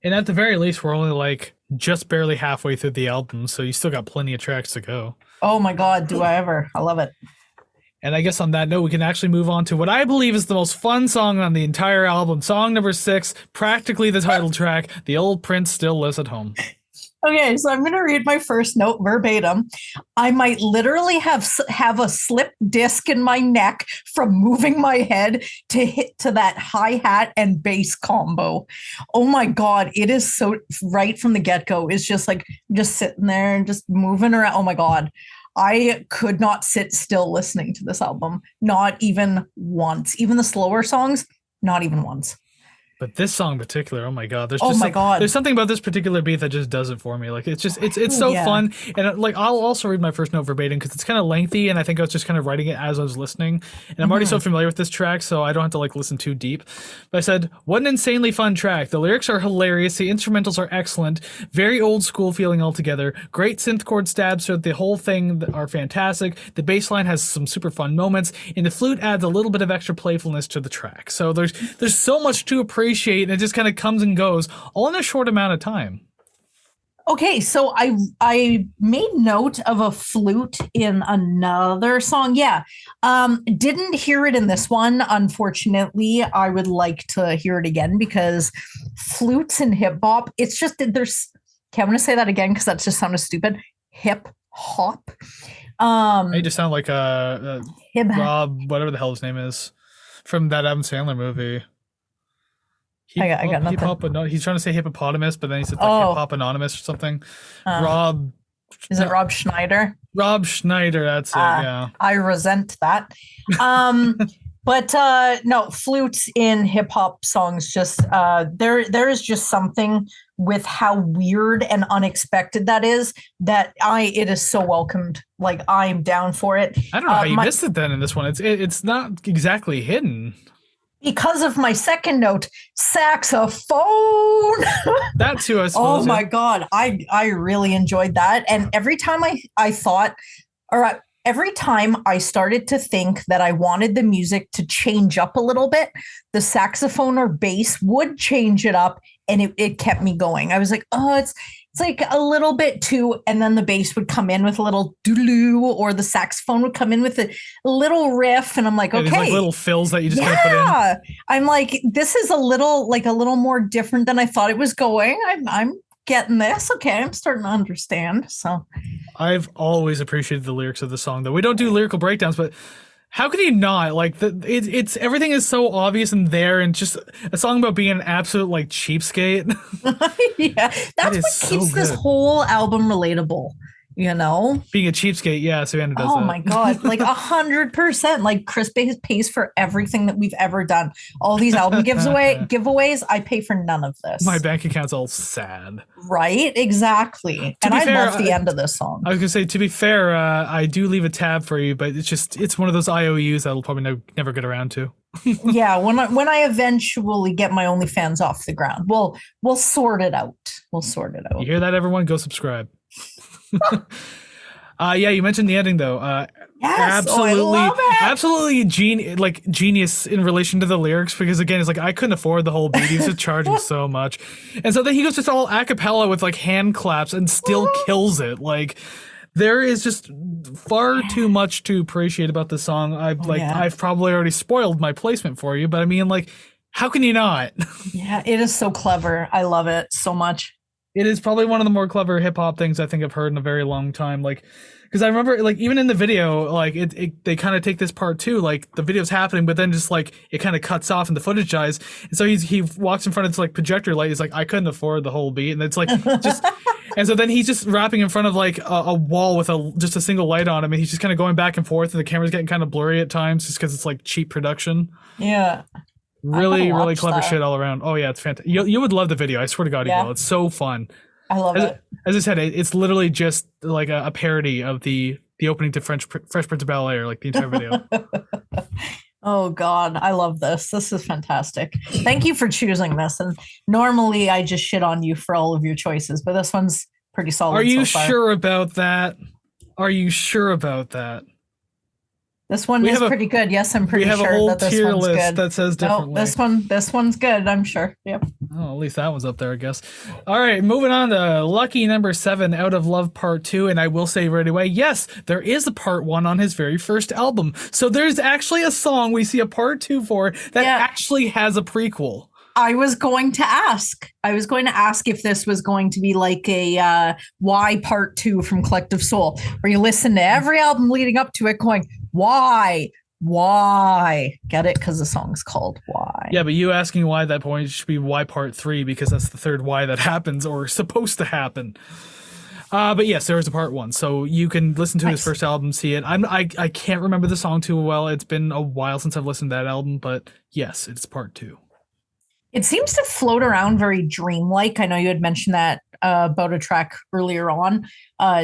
And at the very least, we're only like just barely halfway through the album, so you still got plenty of tracks to go. Oh my God, do I ever. I love it. And I guess on that note, we can actually move on to what I believe is the most fun song on the entire album. Song number 6, practically the title track, The Old Prince Still Lives at Home. Okay, so I'm going to read my first note verbatim. I might literally have a slip disc in my neck from moving my head to hit to that hi-hat and bass combo. Oh my God, it is so right from the get-go. It's just like just sitting there and just moving around. Oh my God. I could not sit still listening to this album, not even once. Even the slower songs, not even once. But this song in particular, oh my God, there's something about this particular beat that just does it for me. Like it's so fun. And like I'll also read my first note verbatim because it's kind of lengthy, and I think I was just kind of writing it as I was listening. And I'm already so familiar with this track, so I don't have to like listen too deep. But I said, what an insanely fun track. The lyrics are hilarious, the instrumentals are excellent, very old school feeling altogether. Great synth chord stabs throughout the whole thing are fantastic. The bass line has some super fun moments, and the flute adds a little bit of extra playfulness to the track. So there's so much to appreciate. And it just kind of comes and goes all in a short amount of time. Okay, so I made note of a flute in another song. Yeah. Didn't hear it in this one. Unfortunately, I would like to hear it again because flutes in hip hop, it's just there's okay, I'm gonna say that again because that just sounded stupid. Hip hop. You just sound like Rob, whatever the hell his name is, from that Adam Sandler movie. I got nothing. He's trying to say hippopotamus, but then he said like hip hop anonymous or something. Rob. Is it Rob Schneider? Rob Schneider, that's it, yeah. I resent that. But no, flutes in hip hop songs just there is just something with how weird and unexpected that is that it is so welcomed. Like I'm down for it. I don't know how you missed it then in this one. It's not exactly hidden. Because of my second note, saxophone. That too, I suppose. Oh my God. I really enjoyed that. And every time I thought, every time I started to think that I wanted the music to change up a little bit, the saxophone or bass would change it up, and it kept me going. I was like, oh, it's like a little bit too, and then the bass would come in with a little doodaloo, or the saxophone would come in with a little riff, and I'm like, okay, like little fills that you just kind of put in. I'm like, this is a little more different than I thought it was going. I'm getting this. Okay, I'm starting to understand. So I've always appreciated the lyrics of the song, though. We don't do lyrical breakdowns, but how could you not? Like it's everything is so obvious and there, and just a song about being an absolute like cheapskate. Yeah, that's what keeps this whole album relatable. You know, being a cheapskate. Yeah, Savannah does that. Oh my God, like 100%. Like Kris pays for everything that we've ever done. All these album giveaways. I pay for none of this. My bank account's all sad. Right, exactly. And I love the end of this song. I was gonna say, to be fair, I do leave a tab for you, but it's one of those IOUs that'll probably never get around to. Yeah, when I eventually get my OnlyFans off the ground, we'll sort it out. You hear that, everyone? Go subscribe. Yeah, you mentioned the ending though. Yes, absolutely genius in relation to the lyrics, because again, it's like I couldn't afford the whole beat. He's just charging so much, and so then he goes just all a cappella with like hand claps and still kills it. Like there is just far too much to appreciate about the song. I've probably already spoiled my placement for you, but I mean, like, How can you not? Yeah, it is so clever. I love it so much. It is probably one of the more clever hip hop things I think I've heard in a very long time. Like, because I remember, like, even in the video, like, they kind of take this part too. Like, the video's happening, but then just like it kind of cuts off and the footage dies. And so he walks in front of this like projector light. He's like, I couldn't afford the whole beat, and it's like just. And so then he's just rapping in front of like a wall with just a single light on him, and he's just kind of going back and forth, and the camera's getting kind of blurry at times just because it's like cheap production. Yeah. Really clever shit all around. Oh yeah, it's fantastic. You would love the video. I swear to God, you will. It's so fun. I love it. As I said, it's literally just like a parody of the opening to Fresh Prince of Bel-Air, like the entire video. Oh God, I love this. This is fantastic. Thank you for choosing this. And normally I just shit on you for all of your choices, but this one's pretty solid. Are you sure about that? Are you sure about that? This one is pretty good. Yes, I'm pretty sure that this one's good. We have a whole tier list that says differently. No, this one's good, I'm sure. Yep. Oh, at least that one's up there, I guess. All right, moving on to lucky number 7, Out of Love Part 2. And I will say right away, yes, there is a Part 1 on his very first album. So there's actually a song we see a Part 2 for that actually has a prequel. I was going to ask if this was going to be like a Why Part 2 from Collective Soul, where you listen to every album leading up to it going, why? Get it? Because the song's called Why. Yeah, but you asking why at that point should be Why Part 3, because that's the third why that happens or supposed to happen. But yes, there is a Part 1, so you can listen to his first album, see it. I can't remember the song too well. It's been a while since I've listened to that album, but yes, it's Part 2. It seems to float around very dreamlike. I know you had mentioned that about a track earlier on.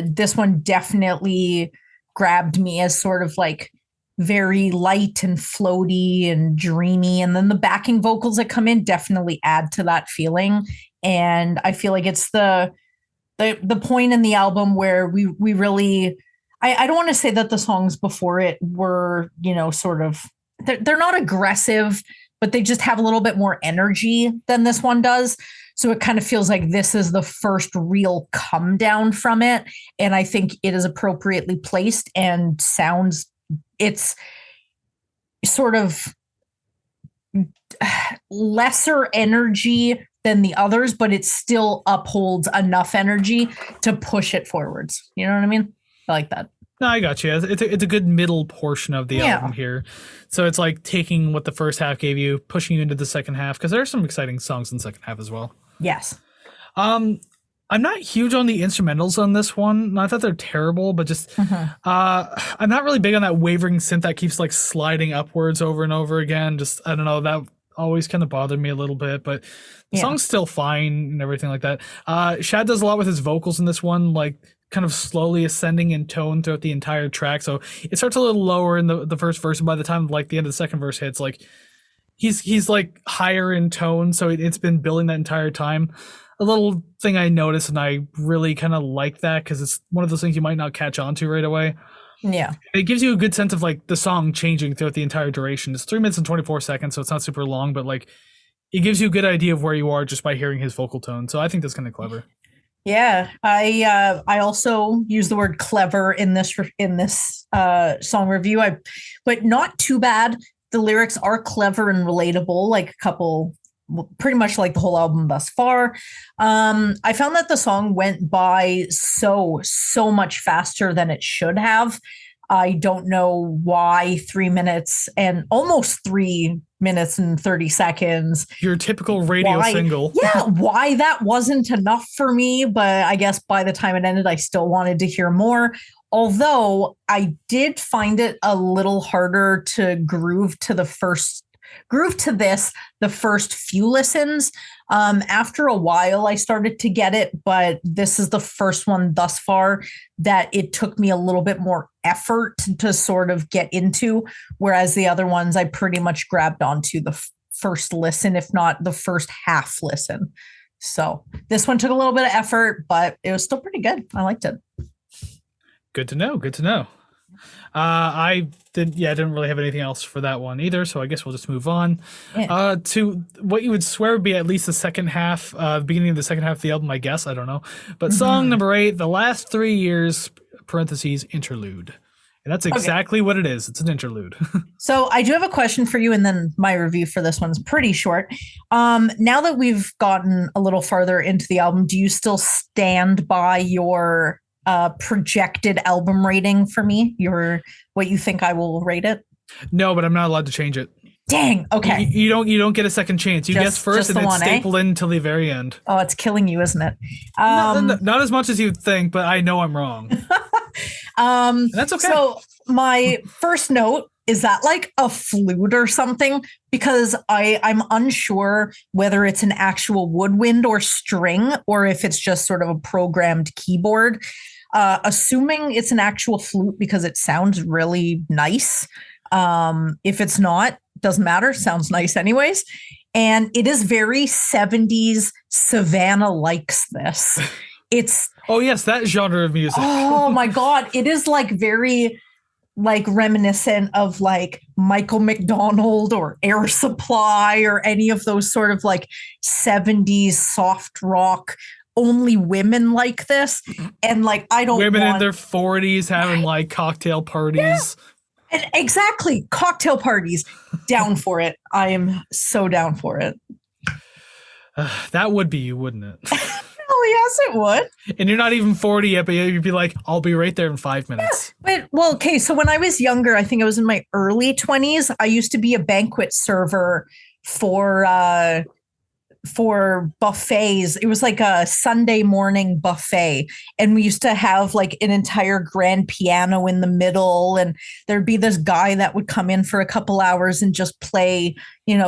This one definitely grabbed me as sort of like very light and floaty and dreamy. And then the backing vocals that come in definitely add to that feeling. And I feel like it's the point in the album where we really, I don't want to say that the songs before it were, sort of, they're not aggressive, but they just have a little bit more energy than this one does. So it kind of feels like this is the first real come down from it. And I think it is appropriately placed and it's sort of lesser energy than the others, but it still upholds enough energy to push it forwards. You know what I mean? I like that. No, I got you. It's a good middle portion of the album here. So it's like taking what the first half gave you, pushing you into the second half, because there are some exciting songs in the second half as well. Yes. I'm not huge on the instrumentals on this one. Not that they're terrible, but just I'm not really big on that wavering synth that keeps like sliding upwards over and over again. Just, I don't know, that always kind of bothered me a little bit, but the song's still fine and everything like that. Shad does a lot with his vocals in this one, like kind of slowly ascending in tone throughout the entire track. So it starts a little lower in the first verse, and by the time like the end of the second verse hits, like he's like higher in tone. So it's been building that entire time. A little thing I noticed, and I really kind of like that because it's one of those things you might not catch on to right away. Yeah. It gives you a good sense of like the song changing throughout the entire duration. It's 3 minutes and 24 seconds, so it's not super long, but like it gives you a good idea of where you are just by hearing his vocal tone. So I think that's kind of clever. Yeah, I also use the word clever in this song review. But not too bad. The lyrics are clever and relatable, like a couple, pretty much like the whole album thus far. I found that the song went by so much faster than it should have. I don't know why 3 minutes and almost 3 minutes and 30 seconds. Your typical radio single. Yeah, why that wasn't enough for me, but I guess by the time it ended, I still wanted to hear more. Although I did find it a little harder to groove to the first few listens. After a while, I started to get it, but this is the first one thus far that it took me a little bit more effort to sort of get into, whereas the other ones I pretty much grabbed onto the first listen, if not the first half listen. So this one took a little bit of effort, but it was still pretty good. I liked it. Good to know. I didn't really have anything else for that one either, so I guess we'll just move on to what you would swear would be at least the second half, the beginning of the second half of the album, I guess. I don't know. But song number 8, The Last 3 Years, parentheses, interlude. And that's exactly what it is. It's an interlude. So I do have a question for you, and then my review for this one's pretty short. Now that we've gotten a little farther into the album, do you still stand by your projected album rating for me? What you think I will rate it? No, but I'm not allowed to change it. Dang. Okay. You don't get a second chance. You guess first, and it's stapled in until the very end. Oh, it's killing you, isn't it? Not as much as you'd think, but I know I'm wrong. That's okay. So my first note is that like a flute or something, because I'm unsure whether it's an actual woodwind or string, or if it's just sort of a programmed keyboard. Assuming it's an actual flute because it sounds really nice. If it's not, doesn't matter. Sounds nice anyways. And it is very 70s. Savannah likes this. It's oh yes, that genre of music. Oh my God. It is like very like reminiscent of like Michael McDonald or Air Supply or any of those sort of like 70s soft rock. Only women like this. And like I don't women in their 40s having like cocktail parties. Yeah. And exactly. Cocktail parties. Down for it. I am so down for it. That would be you, wouldn't it? Oh, yes, it would. And you're not even 40 yet, but you'd be like, I'll be right there in 5 minutes. Yeah. Well, okay. So when I was younger, I think I was in my early 20s, I used to be a banquet server for buffets. It was like a Sunday morning buffet. And we used to have like an entire grand piano in the middle. And there'd be this guy that would come in for a couple hours and just play,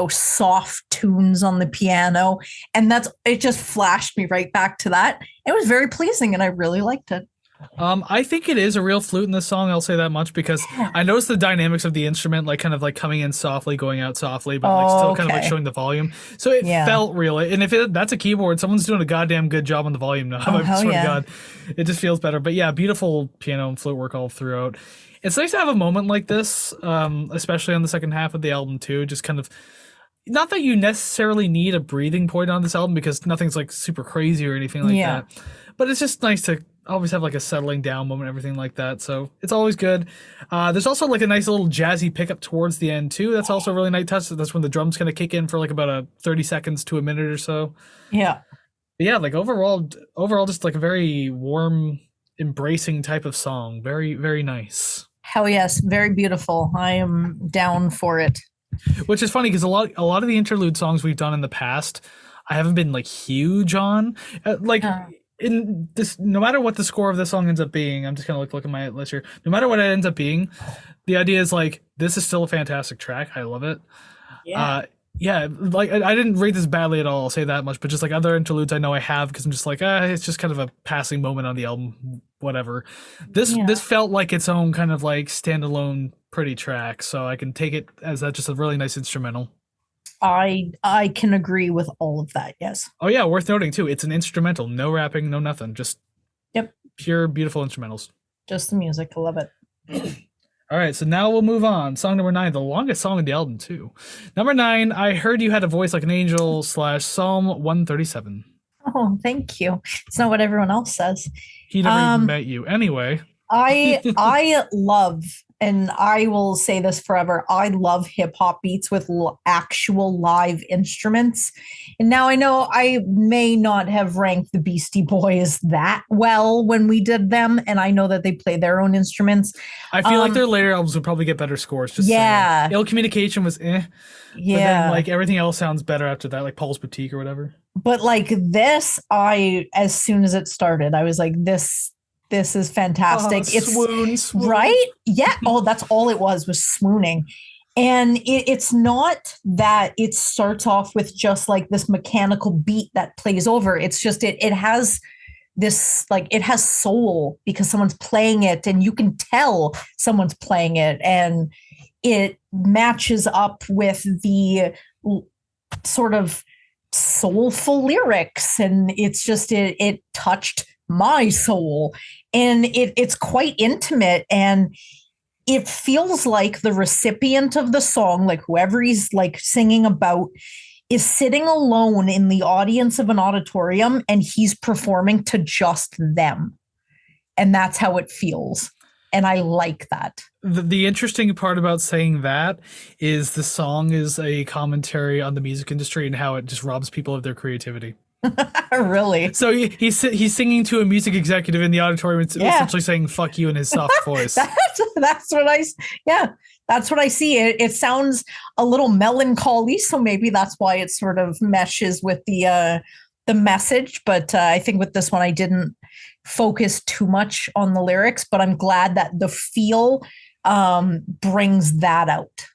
soft tunes on the piano. And it just flashed me right back to that. It was very pleasing and I really liked it. I think it is a real flute in this song. I'll say that much because I noticed the dynamics of the instrument, like kind of like coming in softly, going out softly, but like still kind of like showing the volume. So it felt real. And if that's a keyboard, someone's doing a goddamn good job on the volume knob. I swear to God, it just feels better. But yeah, beautiful piano and flute work all throughout. It's nice to have a moment like this, especially on the second half of the album too. Just kind of, not that you necessarily need a breathing point on this album because nothing's like super crazy or anything like that. But it's just nice to always have like a settling down moment, everything like that. So it's always good. There's also like a nice little jazzy pickup towards the end too. That's also a really nice touch. That's when the drums kind of kick in for like about a 30 seconds to a minute or so. Yeah. But yeah, like overall, just like a very warm, embracing type of song. Very, very nice. Hell yes. Very beautiful. I am down for it. Which is funny because a lot of the interlude songs we've done in the past, I haven't been like huge on. In this, no matter what the score of this song ends up being, I'm just gonna look at my list here. No matter what it ends up being, the idea is like this is still a fantastic track. I love it. Yeah. Like I didn't rate this badly at all. I'll say that much. But just like other interludes, I know I have because I'm just like, it's just kind of a passing moment on the album. Whatever. This felt like its own kind of like standalone pretty track, so I can take it as that just a really nice instrumental. I can agree with all of that. Yes. Oh yeah, worth noting too. It's an instrumental, no rapping, no nothing, just pure beautiful instrumentals. Just the music. I love it. All right, so now we'll move on. Song number 9, the longest song in the album too. Number 9, I Heard You Had a Voice Like an Angel / Psalm 137. Oh, thank you. It's not what everyone else says. He never even met you. Anyway. I love, and I will say this forever, I love hip hop beats with actual live instruments. And now I know I may not have ranked the Beastie Boys that well when we did them, and I know that they play their own instruments. I feel like their later albums would probably get better scores. Just saying. Ill Communication was Yeah. But then like everything else sounds better after that, like Paul's Boutique or whatever. But like this, as soon as it started, I was like, this is fantastic. It's swoon. Right? Yeah. Oh, that's all it was swooning. And it's not that it starts off with just like this mechanical beat that plays over. It's just it has this, like, it has soul because someone's playing it and you can tell someone's playing it, and it matches up with the sort of soulful lyrics, and it's just it touched my soul, and it's quite intimate, and it feels like the recipient of the song, like whoever he's like singing about, is sitting alone in the audience of an auditorium and he's performing to just them, and that's how it feels. and I like that. The interesting part about saying that is the song is a commentary on the music industry and how it just robs people of their creativity. Really? So he's singing to a music executive in the auditorium, essentially saying "fuck you" in his soft voice. That's what I see. It sounds a little melancholy, so maybe that's why it sort of meshes with the message. But I think with this one, I didn't focus too much on the lyrics, but I'm glad that the feel brings that out.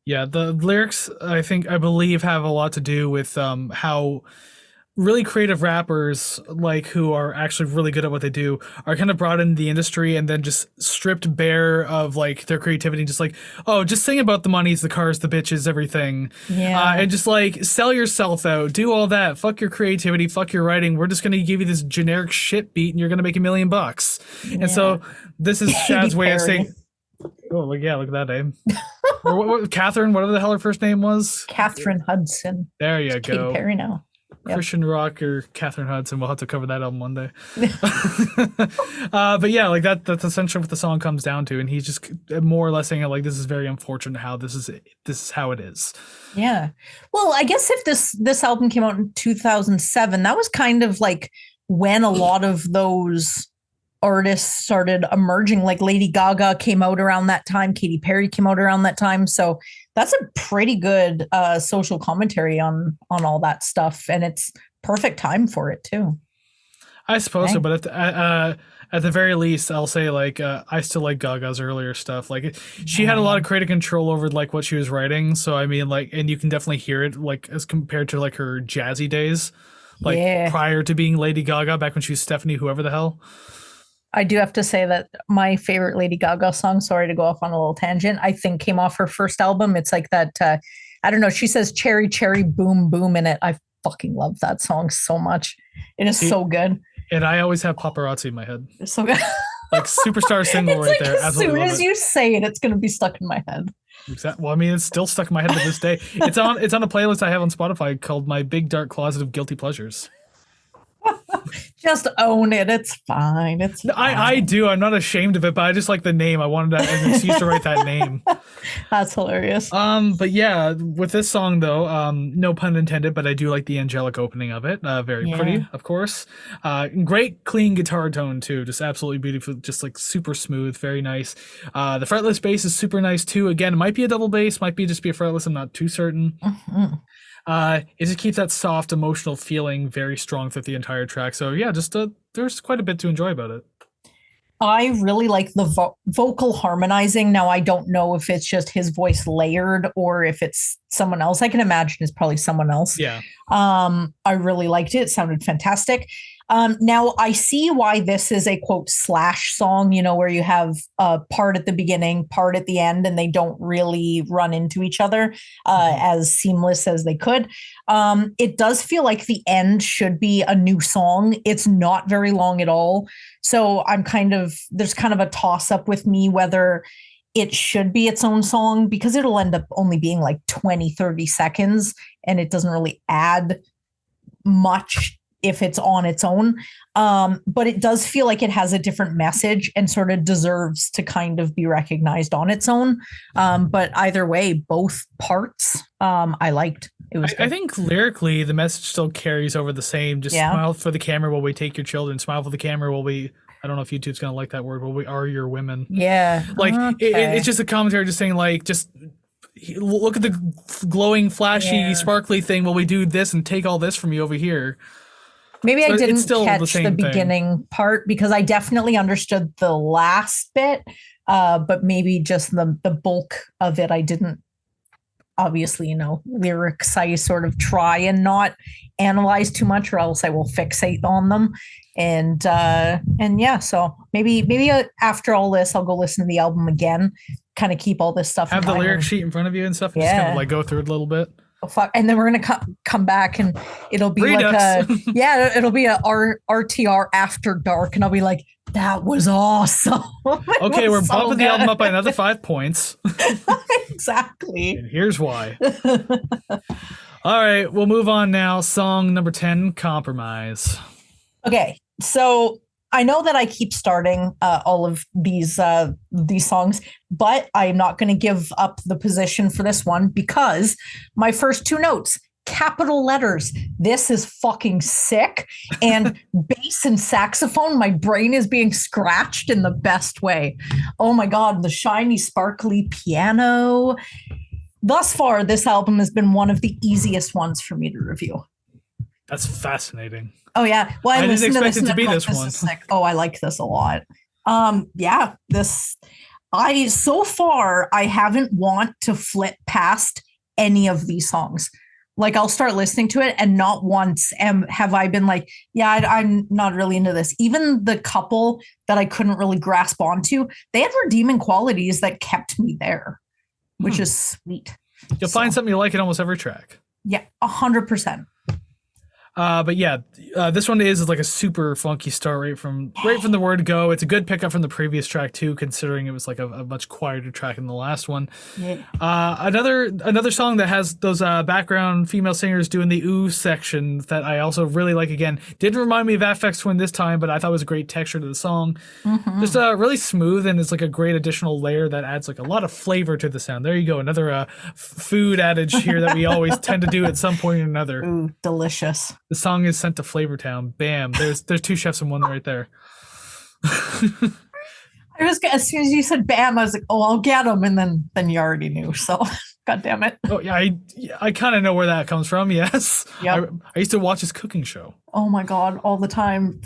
Yeah, the lyrics, I believe, have a lot to do with how really creative rappers, like who are actually really good at what they do, are kind of brought into the industry and then just stripped bare of like their creativity, just like, oh, just sing about the monies, the cars, the bitches, everything. Yeah. And just like sell yourself out, do all that, fuck your creativity, fuck your writing. We're just gonna give you this generic shit beat and you're gonna make $1 million. And so this is Shad's way of saying, oh, yeah, look at that name. Or Catherine, whatever the hell her first name was. Catherine Hudson. There you go. Katy Perry now. Yep. Christian Rock or Catherine Hudson. We'll have to cover that album one day. But yeah, like that's essentially what the song comes down to, and he's just more or less saying like, this is very unfortunate how this is how it is. Yeah. Well, I guess if this album came out in 2007, that was kind of like when a lot of those artists started emerging. Like Lady Gaga came out around that time, Katy Perry came out around that time, so that's a pretty good social commentary on all that stuff, and it's perfect time for it too. I suppose so, but at the very least, I'll say like I still like Gaga's earlier stuff. Like she had a lot of creative control over like what she was writing, so I mean like, and you can definitely hear it like as compared to like her jazzy days, like prior to being Lady Gaga, back when she was Stephanie whoever the hell. I do have to say that my favorite Lady Gaga song, sorry to go off on a little tangent, I think came off her first album. It's like that, I don't know, she says cherry, cherry, boom, boom in it. I fucking love that song so much. It is so good. And I always have Paparazzi in my head. It's so good. Like superstar single right there. As soon as you say it, it's going to be stuck in my head. Exactly. Well, I mean, it's still stuck in my head to this day. It's on a playlist I have on Spotify called My Big Dark Closet of Guilty Pleasures. Just own it. It's fine. It's fine. I do. I'm not ashamed of it, but I just like the name. I wanted an excuse to write that name. That's hilarious. But yeah, with this song though, no pun intended, but I do like the angelic opening of it. Very pretty, of course. Great clean guitar tone too. Just absolutely beautiful. Just like super smooth, very nice. The fretless bass is super nice too. Again, it might be a double bass, might be just be a fretless. I'm not too certain. Mm-hmm. It just keeps that soft emotional feeling very strong throughout the entire track. So yeah, just there's quite a bit to enjoy about it. I really like the vocal harmonizing. Now, I don't know if it's just his voice layered or if it's someone else. I can imagine it's probably someone else. Yeah. I really liked it. It sounded fantastic. Now I see why this is a quote slash song, you know, where you have a part at the beginning, part at the end, and they don't really run into each other as seamless as they could. It does feel like the end should be a new song. It's not very long at all. So there's kind of a toss up with me whether it should be its own song, because it'll end up only being like 20-30 seconds and it doesn't really add much if it's on its own. But it does feel like it has a different message and sort of deserves to kind of be recognized on its own. But either way, both parts I liked. It was I think lyrically the message still carries over the same. Just smile for the camera while we take your children. Smile for the camera while we, I don't know if YouTube's going to like that word, while we are your women. Yeah. Like it's just a commentary just saying like, just look at the glowing, flashy, sparkly thing while we do this and take all this from you over here. Maybe I didn't catch the beginning part because I definitely understood the last bit, but maybe just the bulk of it I didn't. Obviously, you know, lyrics I sort of try and not analyze too much, or else I will fixate on them. And yeah, so maybe after all this, I'll go listen to the album again, kind of keep all this stuff. Have the lyric sheet in front of you and stuff. And just kind of like go through it a little bit. Oh, fuck. And then we're gonna come back and it'll be Redux. It'll be a RTR after dark, and I'll be like, that was awesome. Okay, we're bumping the album up by another 5 points. Exactly. And here's why. All right, we'll move on now. Song number 10, Compromise. Okay, so I know that I keep starting all of these songs, but I'm not going to give up the position for this one because my first two notes, capital letters. This is fucking sick. And bass and saxophone, my brain is being scratched in the best way. Oh my God, the shiny, sparkly piano. Thus far, this album has been one of the easiest ones for me to review. That's fascinating. Oh yeah. Well, I didn't expect it to be this one. Oh, I like this a lot. Yeah, so far I haven't want to flip past any of these songs. Like I'll start listening to it and not once have I been like, yeah, I'm not really into this. Even the couple that I couldn't really grasp onto, they had redeeming qualities that kept me there, which is sweet. You'll find something you like in almost every track. Yeah, 100%. But yeah, this one is like a super funky start right from the word go. It's a good pickup from the previous track too, considering it was like a much quieter track than the last one. Yeah. Another song that has those background female singers doing the ooh section that I also really like. Again, didn't remind me of Aphex Twin this time, but I thought it was a great texture to the song. Mm-hmm. Just really smooth, and it's like a great additional layer that adds like a lot of flavor to the sound. There you go, another food adage here that we always tend to do at some point or another. Ooh, delicious. The song is sent to Flavor Town. Bam. There's two chefs in one right there. As soon as you said bam, I was like, oh, I'll get them. And then you already knew. So, God damn it. Oh, yeah. I kind of know where that comes from. Yes. Yep. I used to watch his cooking show. Oh, my God. All the time.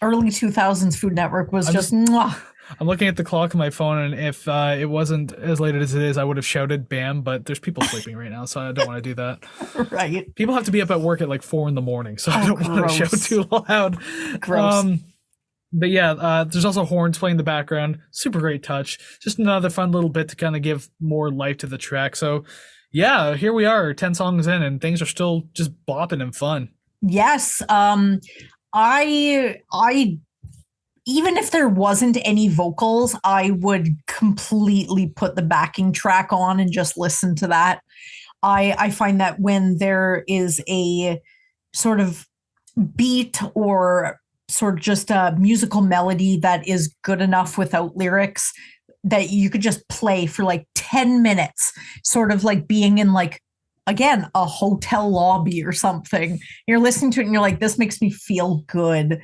Early 2000s Food Network was just mwah. I'm looking at the clock on my phone, and if it wasn't as late as it is, I would have shouted bam, but there's people sleeping right now, so I don't want to do that. Right. People have to be up at work at like 4 a.m, so I don't want to shout too loud. Gross. But yeah, there's also horns playing in the background. Super great touch. Just another fun little bit to kind of give more life to the track. So yeah, here we are, 10 songs in, and things are still just bopping and fun. Yes. I even if there wasn't any vocals, I would completely put the backing track on and just listen to that. I find that when there is a sort of beat or sort of just a musical melody that is good enough without lyrics, that you could just play for like 10 minutes, sort of like being in like, again, a hotel lobby or something. You're listening to it and you're like, this makes me feel good.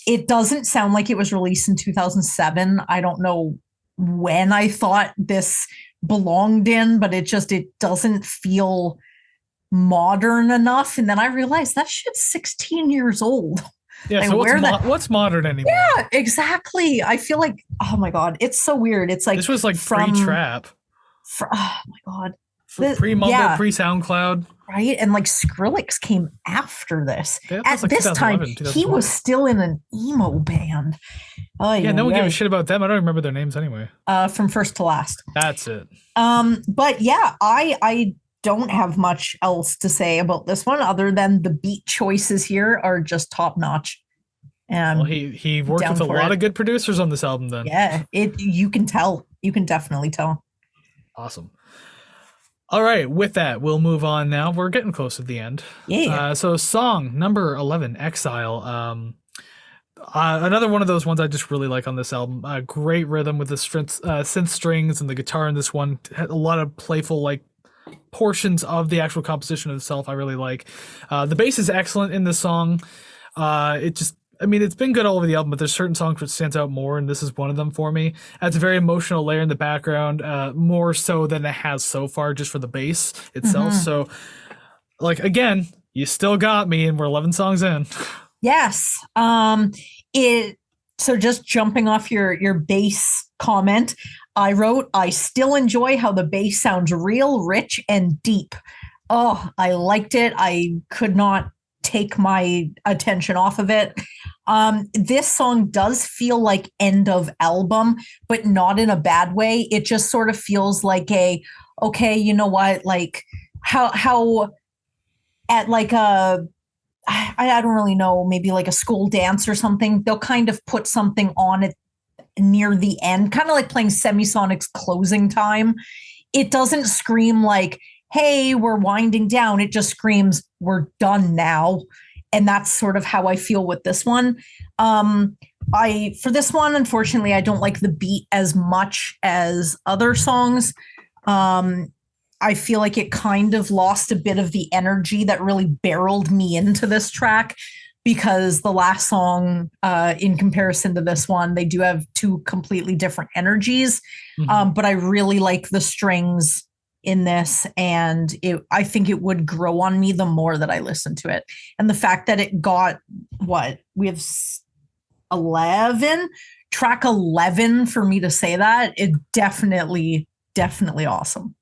It doesn't sound like it was released in 2007. I don't know when I thought this belonged in, but it doesn't feel modern enough. And then I realized that shit's 16 years old. Yeah, so what's modern anymore? Yeah, exactly. I feel like, oh my God, it's so weird. It's like this was like pre-trap. Oh my God. Pre-Mumble, pre-SoundCloud. Right? And like Skrillex came after this. Yeah, at like this time, he was still in an emo band. Oh, yeah, no one gave a shit about them. I don't remember their names anyway. From first to last. That's it. But yeah, I don't have much else to say about this one other than the beat choices here are just top notch. Well, he worked with a lot of good producers on this album then. Yeah, you can tell. You can definitely tell. Awesome. All right, with that, we'll move on now. We're getting close to the end. Yeah. So song number 11, Exile. Another one of those ones I just really like on this album. Great rhythm with the synth strings and the guitar in this one. Had a lot of playful like portions of the actual composition itself I really like. The bass is excellent in this song. It's been good all over the album, but there's certain songs which stands out more, and this is one of them for me. It's a very emotional layer in the background, more so than it has so far, just for the bass itself. Mm-hmm. So, like, again, you still got me, and we're 11 songs in. Yes. So just jumping off your bass comment, I wrote, I still enjoy how the bass sounds real, rich, and deep. Oh, I liked it. I could not take my attention off of it. This song does feel like end of album, but not in a bad way. It just sort of feels like okay, you know what? Like how at like I don't really know, maybe like a school dance or something, they'll kind of put something on it near the end, kind of like playing Semisonic's Closing Time. It doesn't scream like, hey, we're winding down. It just screams, we're done now. And that's sort of how I feel with this one. For this one, unfortunately, I don't like the beat as much as other songs. I feel like it kind of lost a bit of the energy that really barreled me into this track, because the last song, in comparison to this one, they do have two completely different energies. But I really like the strings in this, and I think it would grow on me the more that I listen to it. And the fact that it got, we have 11, track 11 for me to say that, it definitely awesome.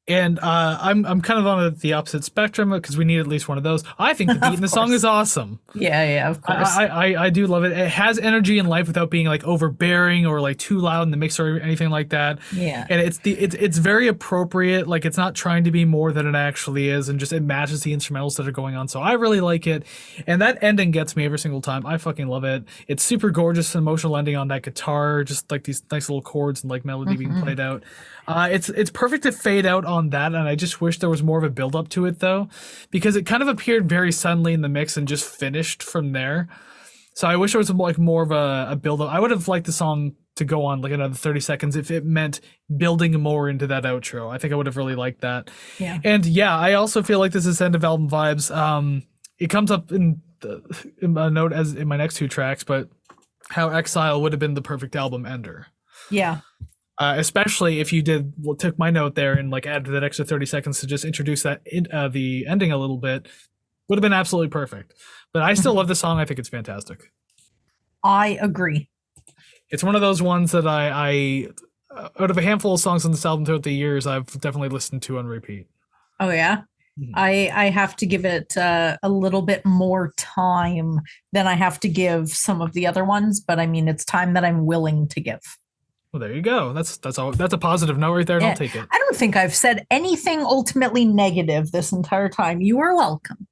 And I'm kind of on the opposite spectrum because we need at least one of those. I think the beat in the song is awesome. Yeah, of course. I do love it. It has energy and life without being like overbearing or like too loud in the mix or anything like that. Yeah. And it's very appropriate. Like it's not trying to be more than it actually is, and just it matches the instrumentals that are going on. So I really like it. And that ending gets me every single time. I fucking love it. It's super gorgeous and emotional ending on that guitar, just like these nice little chords and like melody being played out. It's perfect to fade out on that, and I just wish there was more of a build up to it though, because it kind of appeared very suddenly in the mix and just finished from there. So I wish there was like more of a build up. I would have liked the song to go on like another 30 seconds if it meant building more into that outro. I think I would have really liked that. Yeah. And yeah, I also feel like this is end of album vibes. It comes up in a note as in my next two tracks, but how Exile would have been the perfect album ender. Yeah. Especially if you took my note there and like added that extra 30 seconds to just introduce that the ending a little bit, would have been absolutely perfect. But I still love the song. I think it's fantastic. I agree. It's one of those ones that I out of a handful of songs on this album throughout the years, I've definitely listened to on repeat. Oh yeah. Mm-hmm. I have to give it a little bit more time than I have to give some of the other ones, but I mean, it's time that I'm willing to give. Well, there you go. That's a positive note right there, and Yeah. I'll take it. I don't think I've said anything ultimately negative this entire time. You are welcome.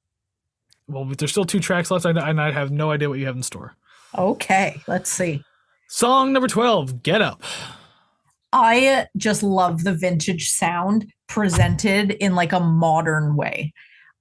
Well, there's still two tracks left, and I have no idea what you have in store. Okay, let's see. Song number 12, Get Up. I just love the vintage sound presented in like a modern way.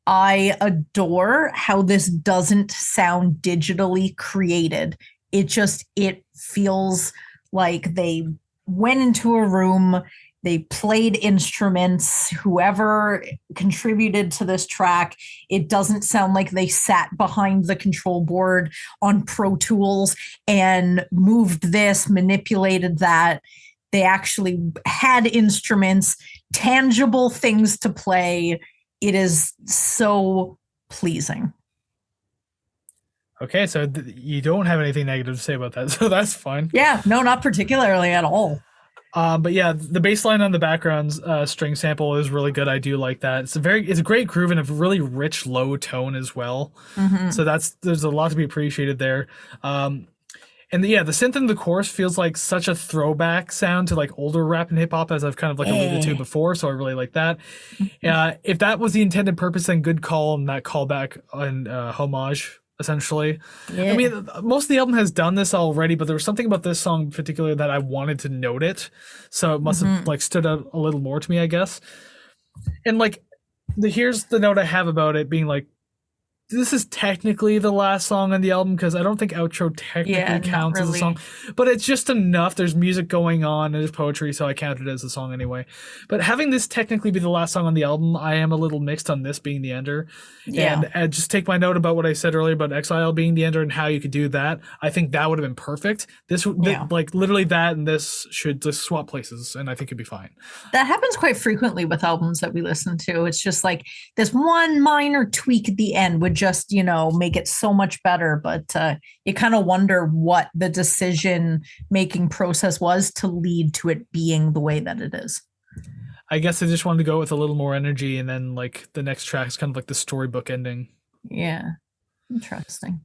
I adore how this doesn't sound digitally created. It feels like they went into a room, they played instruments, whoever contributed to this track. It doesn't sound like they sat behind the control board on Pro Tools and moved this, manipulated that. They actually had instruments, tangible things to play. It is so pleasing. Okay, so you don't have anything negative to say about that, so that's fine. Yeah, no, not particularly at all. But yeah, the bass line on the background's string sample is really good. I do like that. It's a great groove and a really rich low tone as well. Mm-hmm. So there's a lot to be appreciated there. And the synth in the chorus feels like such a throwback sound to like older rap and hip hop, as I've kind of like alluded to before. So I really like that. If that was the intended purpose, then good call on that callback and homage. Essentially, yeah. I mean, most of the album has done this already, but there was something about this song in particular that I wanted to note it, so it must have like stood out a little more to me, I guess. And like, here's the note I have about it being like, this is technically the last song on the album because I don't think outro technically counts as a song, but it's just enough. There's music going on and there's poetry, so I count it as a song anyway. But having this technically be the last song on the album, I am a little mixed on this being the ender. Yeah. And just take my note about what I said earlier about Exile being the ender and how you could do that. I think that would have been perfect. Like literally that and this should just swap places, and I think it'd be fine. That happens quite frequently with albums that we listen to. It's just like this one minor tweak at the end would just, make it so much better. But you kind of wonder what the decision making process was to lead to it being the way that it is. I guess I just wanted to go with a little more energy, and then like the next track is kind of like the storybook ending. Yeah. Interesting.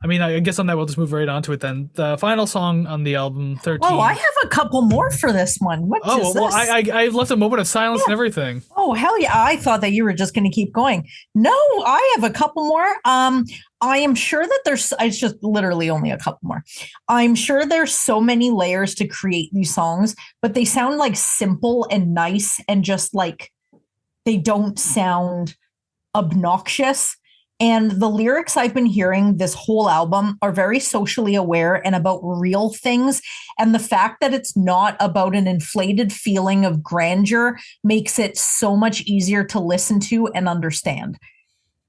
I mean, I guess on that, we'll just move right on to it then. The final song on the album, 13. Oh, I have a couple more for this one. What is this? Well, I left a moment of silence and everything. Oh, hell yeah. I thought that you were just going to keep going. No, I have a couple more. I am sure that it's just literally only a couple more. I'm sure there's so many layers to create these songs, but they sound like simple and nice and just like they don't sound obnoxious. And the lyrics I've been hearing this whole album are very socially aware and about real things. And the fact that it's not about an inflated feeling of grandeur makes it so much easier to listen to and understand.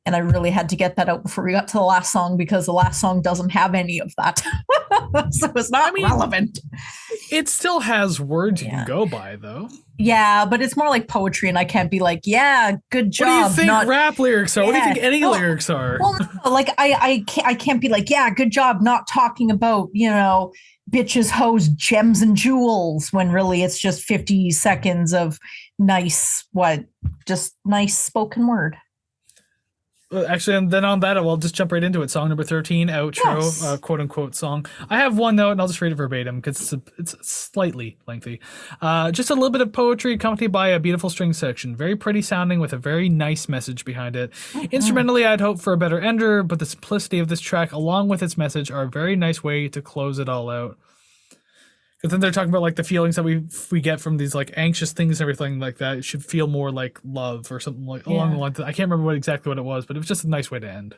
And I really had to get that out before we got to the last song, because the last song doesn't have any of that. So it's not relevant. It still has words you can go by, though. Yeah, but it's more like poetry, and I can't be like, yeah, good job. What do you think rap lyrics are? What do you think any lyrics are? Well, no, like I can't be like, yeah, good job not talking about, bitches, hoes, gems, and jewels, when really it's just 50 seconds of nice spoken word. Actually, and then on that, I'll just jump right into it. Song number 13, outro, Yes. Quote unquote song. I have one note, and I'll just read it verbatim because it's slightly lengthy. Just a little bit of poetry accompanied by a beautiful string section. Very pretty sounding with a very nice message behind it. Mm-hmm. Instrumentally, I'd hope for a better ender, but the simplicity of this track, along with its message, are a very nice way to close it all out. Because then they're talking about like the feelings that we get from these like anxious things and everything like that. It should feel more like love or something like along the lines. I can't remember exactly what it was, but it was just a nice way to end.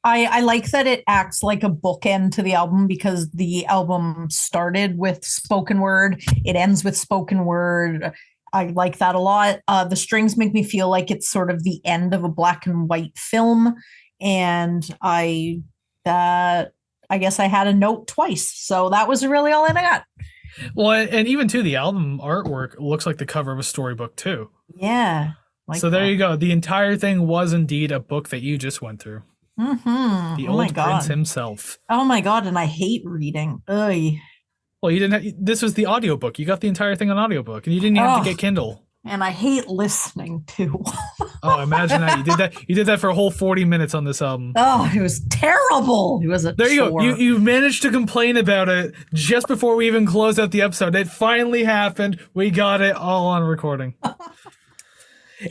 I like that it acts like a bookend to the album, because the album started with spoken word, it ends with spoken word. I like that a lot. The strings make me feel like it's sort of the end of a black and white film, and I guess I had a note twice, so that was really all that I got. Well, and even too, the album artwork looks like the cover of a storybook too. Yeah. So there you go. The entire thing was indeed a book that you just went through. Mm-hmm. The old prince himself. Oh my God, and I hate reading. Ugh. Well, you didn't. This was the audiobook. You got the entire thing on audiobook, and you didn't have to get Kindle. And I hate listening too. Oh, imagine that. You did that. You did that for a whole 40 minutes on this album. Oh, it was terrible. It was a There you go. You managed to complain about it just before we even closed out the episode. It finally happened. We got it all on recording.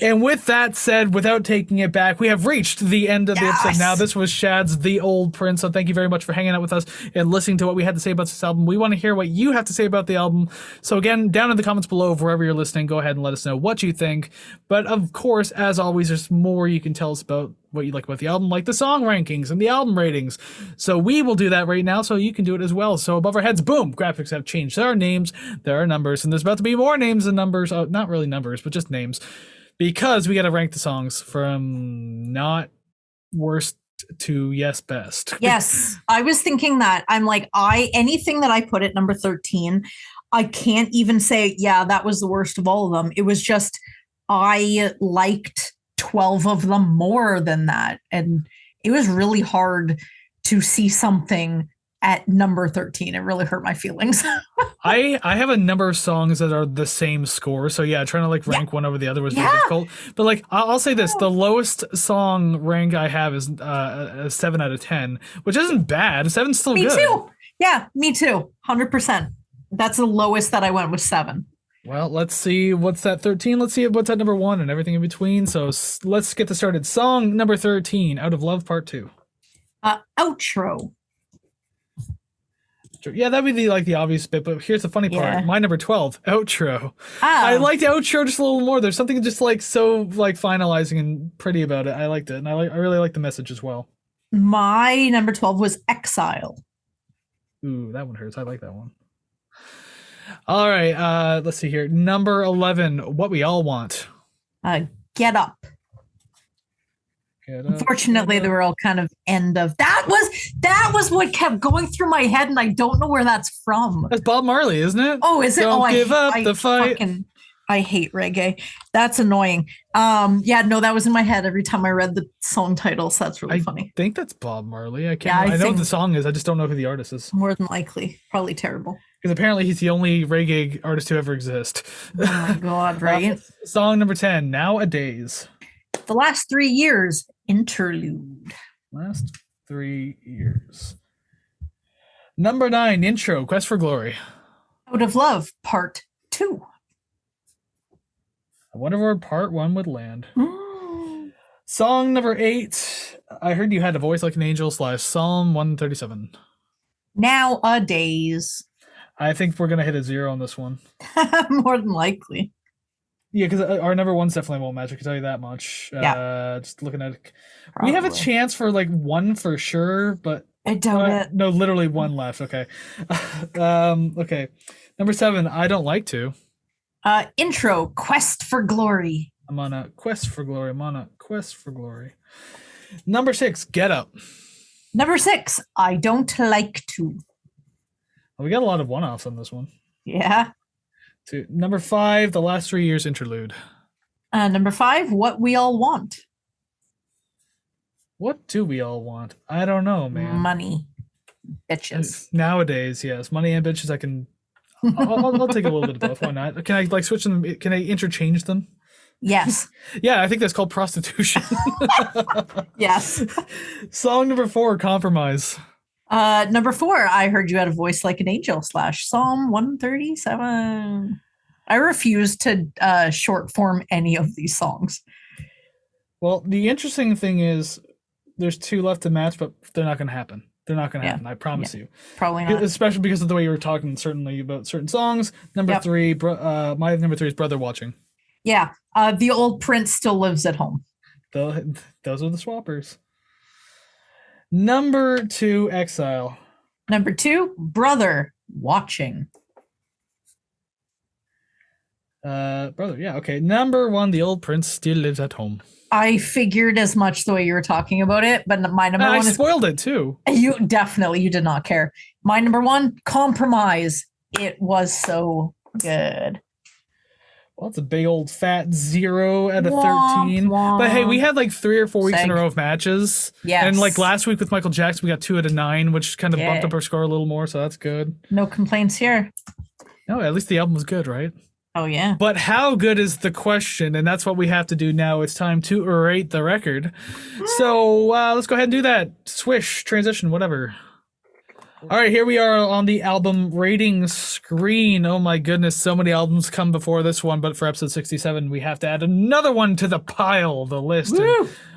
And with that said, without taking it back, we have reached the end of the episode. Now, this was Shad's The Old Prince, so thank you very much for hanging out with us and listening to what we had to say about this album. We want to hear what you have to say about the album. So again, down in the comments below, wherever you're listening, go ahead and let us know what you think. But of course, as always, there's more you can tell us about what you like about the album, like the song rankings and the album ratings. So we will do that right now, so you can do it as well. So above our heads, boom, graphics have changed. There are names, there are numbers, and there's about to be more names and numbers. Not really numbers, but just names. Because we got to rank the songs from not worst to yes best. Yes, I was thinking that. I'm like, anything that I put at number 13, I can't even say, yeah, that was the worst of all of them. It was just, I liked 12 of them more than that. And it was really hard to see something at number 13. It really hurt my feelings. I have a number of songs that are the same score. So yeah, trying to like rank one over the other was very difficult. But like, I'll say this, the lowest song rank I have is a 7 out of 10, which isn't bad. 7's still good. Me too. Yeah, me too. 100%. That's the lowest that I went with, 7. Well, let's see what's that 13. Let's see what's at number 1 and everything in between. So let's get this started. Song number 13, Out of Love Part 2. Outro. Yeah, that'd be the obvious bit, but here's the funny part. My number 12, outro. I liked outro just a little more. There's something just like so like finalizing and pretty about it. I liked it, and I really like the message as well. My number 12 was Exile. Ooh, that one hurts. I like that one. All right, let's see here. Number 11, What We All Want. Get Up. Unfortunately, they were all kind of end of that was what kept going through my head, and I don't know where that's from. That's Bob Marley, isn't it? Oh, is it? Don't give up the fight. I hate reggae. That's annoying. That was in my head every time I read the song title, so that's really funny. I think that's Bob Marley. I can't. I know what the song is. I just don't know who the artist is. More than likely, probably terrible. Because apparently he's the only reggae artist to ever exist. Oh my God, right? Song number 10, Nowadays. The Last 3 Years, interlude. Last 3 years. Number 9, Intro, Quest for Glory. Out of Love, Part 2. I wonder where Part 1 would land. Song number 8, I Heard You Had a Voice Like an Angel / Psalm 137. Nowadays. I think we're going to hit a 0 on this one. More than likely. Yeah, because our number one's definitely won't match. I can tell you that much. Yeah. Just looking at it. Probably. We have a chance for like one for sure, but I doubt it. no, literally one left. Okay. Okay. Number 7, I don't like to. Intro, Quest for Glory. I'm on a quest for glory. I'm on a quest for glory. Number 6, Get Up. Number 6, I don't like to. We got a lot of one-offs on this one. Yeah. Number 5, The Last 3 Years Interlude. Number 5, What We All Want. What do we all want? I don't know, man. Money. Bitches. Nowadays, yes. Money and bitches, I'll take a little bit of both. Why not? Can I like switch them? Can I interchange them? Yes. Yeah, I think that's called prostitution. Yes. Song number 4, Compromise. Number 4, I Heard You Had a Voice Like an Angel / Psalm 137. I refuse to short form any of these songs. Well, the interesting thing is there's 2 left to match, but they're not going to happen. They're not going to happen. I promise you. Probably not. Especially because of the way you were talking, certainly about certain songs. Number 3, my number 3 is Brother Watching. Yeah. The Old Prince Still Lives at Home. Those are the swappers. Number 2, Exile. Number 2, Brother Watching. Brother, yeah, okay. Number 1, The Old Prince Still Lives at Home. I figured as much the way you were talking about it, but my number 1 I spoiled it too. You did not care. My number 1, Compromise. It was so good. Well, it's a big old fat 0 out of 13. Womp. But hey, we had like 3 or 4 weeks in a row of matches. Yes. And like last week with Michael Jackson, we got 2 out of 9, which kind of bumped up our score a little more, so that's good. No complaints here. No, at least the album was good, right? Oh, yeah. But how good is the question? And that's what we have to do now. It's time to rate the record. So let's go ahead and do that. Swish, transition, whatever. All right, here we are on the album rating screen. Oh my goodness, so many albums come before this one, but for episode 67, we have to add another one to the pile, the list.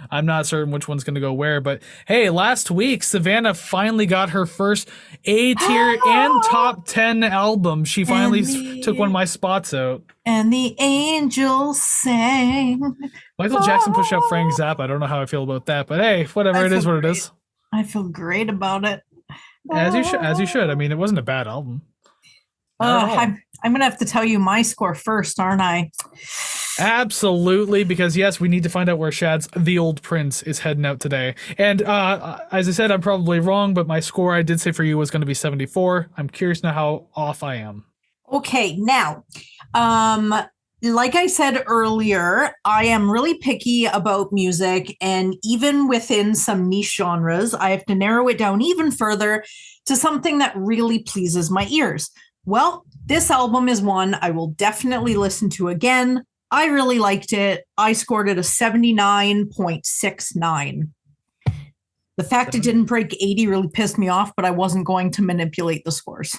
I'm not certain which one's going to go where, but hey, last week, Savannah finally got her first A tier and top 10 album. She finally took one of my spots out. And the angels sang. Michael Jackson pushed out Frank Zappa. I don't know how I feel about that, but hey, whatever, it is what it is. I feel great about it. As you should. I mean, it wasn't a bad album. I'm going to have to tell you my score first, aren't I? Absolutely, because yes, we need to find out where Shad's The Old Prince is heading out today. And as I said, I'm probably wrong, but my score I did say for you was going to be 74. I'm curious now how off I am. Okay, now, like I said earlier, I am really picky about music, and even within some niche genres, I have to narrow it down even further to something that really pleases my ears. Well, this album is one I will definitely listen to again. I really liked it. I scored it a 79.69. The fact it didn't break 80 really pissed me off, but I wasn't going to manipulate the scores.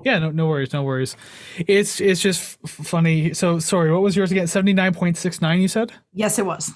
Yeah, no worries. It's just funny. So, sorry, what was yours again? 79.69, you said? Yes, it was.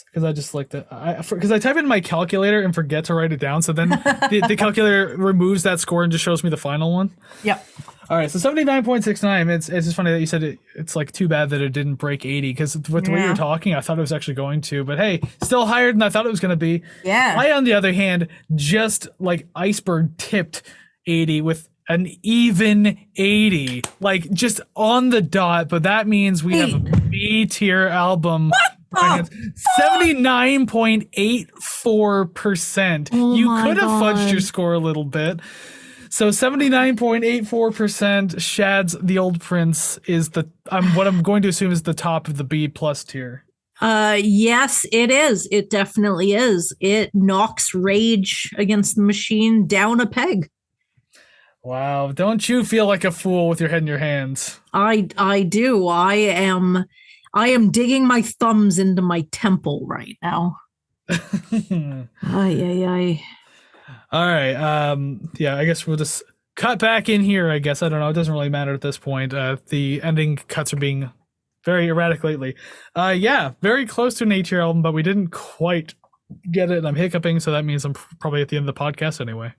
Because I just like that. Because I type it in my calculator and forget to write it down. So then the calculator removes that score and just shows me the final one. Yep. All right, so 79.69. It's just funny that you said it's like too bad that it didn't break 80, because with the way you were talking, I thought it was actually going to. But hey, still higher than I thought it was going to be. Yeah. I, on the other hand, just like iceberg tipped 80 with an even 80, like just on the dot. But that means we have a B tier album. 79.84%. You could have fudged your score a little bit. So 79.84%. Shad's The Old Prince is what I'm going to assume is the top of the B plus tier. Yes, it is. It definitely is. It knocks Rage Against the Machine down a peg. Wow, don't you feel like a fool with your head in your hands? I do. I am digging my thumbs into my temple right now. Ay. All right. Yeah, I guess we'll just cut back in here, I guess. I don't know. It doesn't really matter at this point. The ending cuts are being very erratic lately. Yeah, very close to an A-tier album, but we didn't quite get it. And I'm hiccuping, so that means I'm probably at the end of the podcast anyway.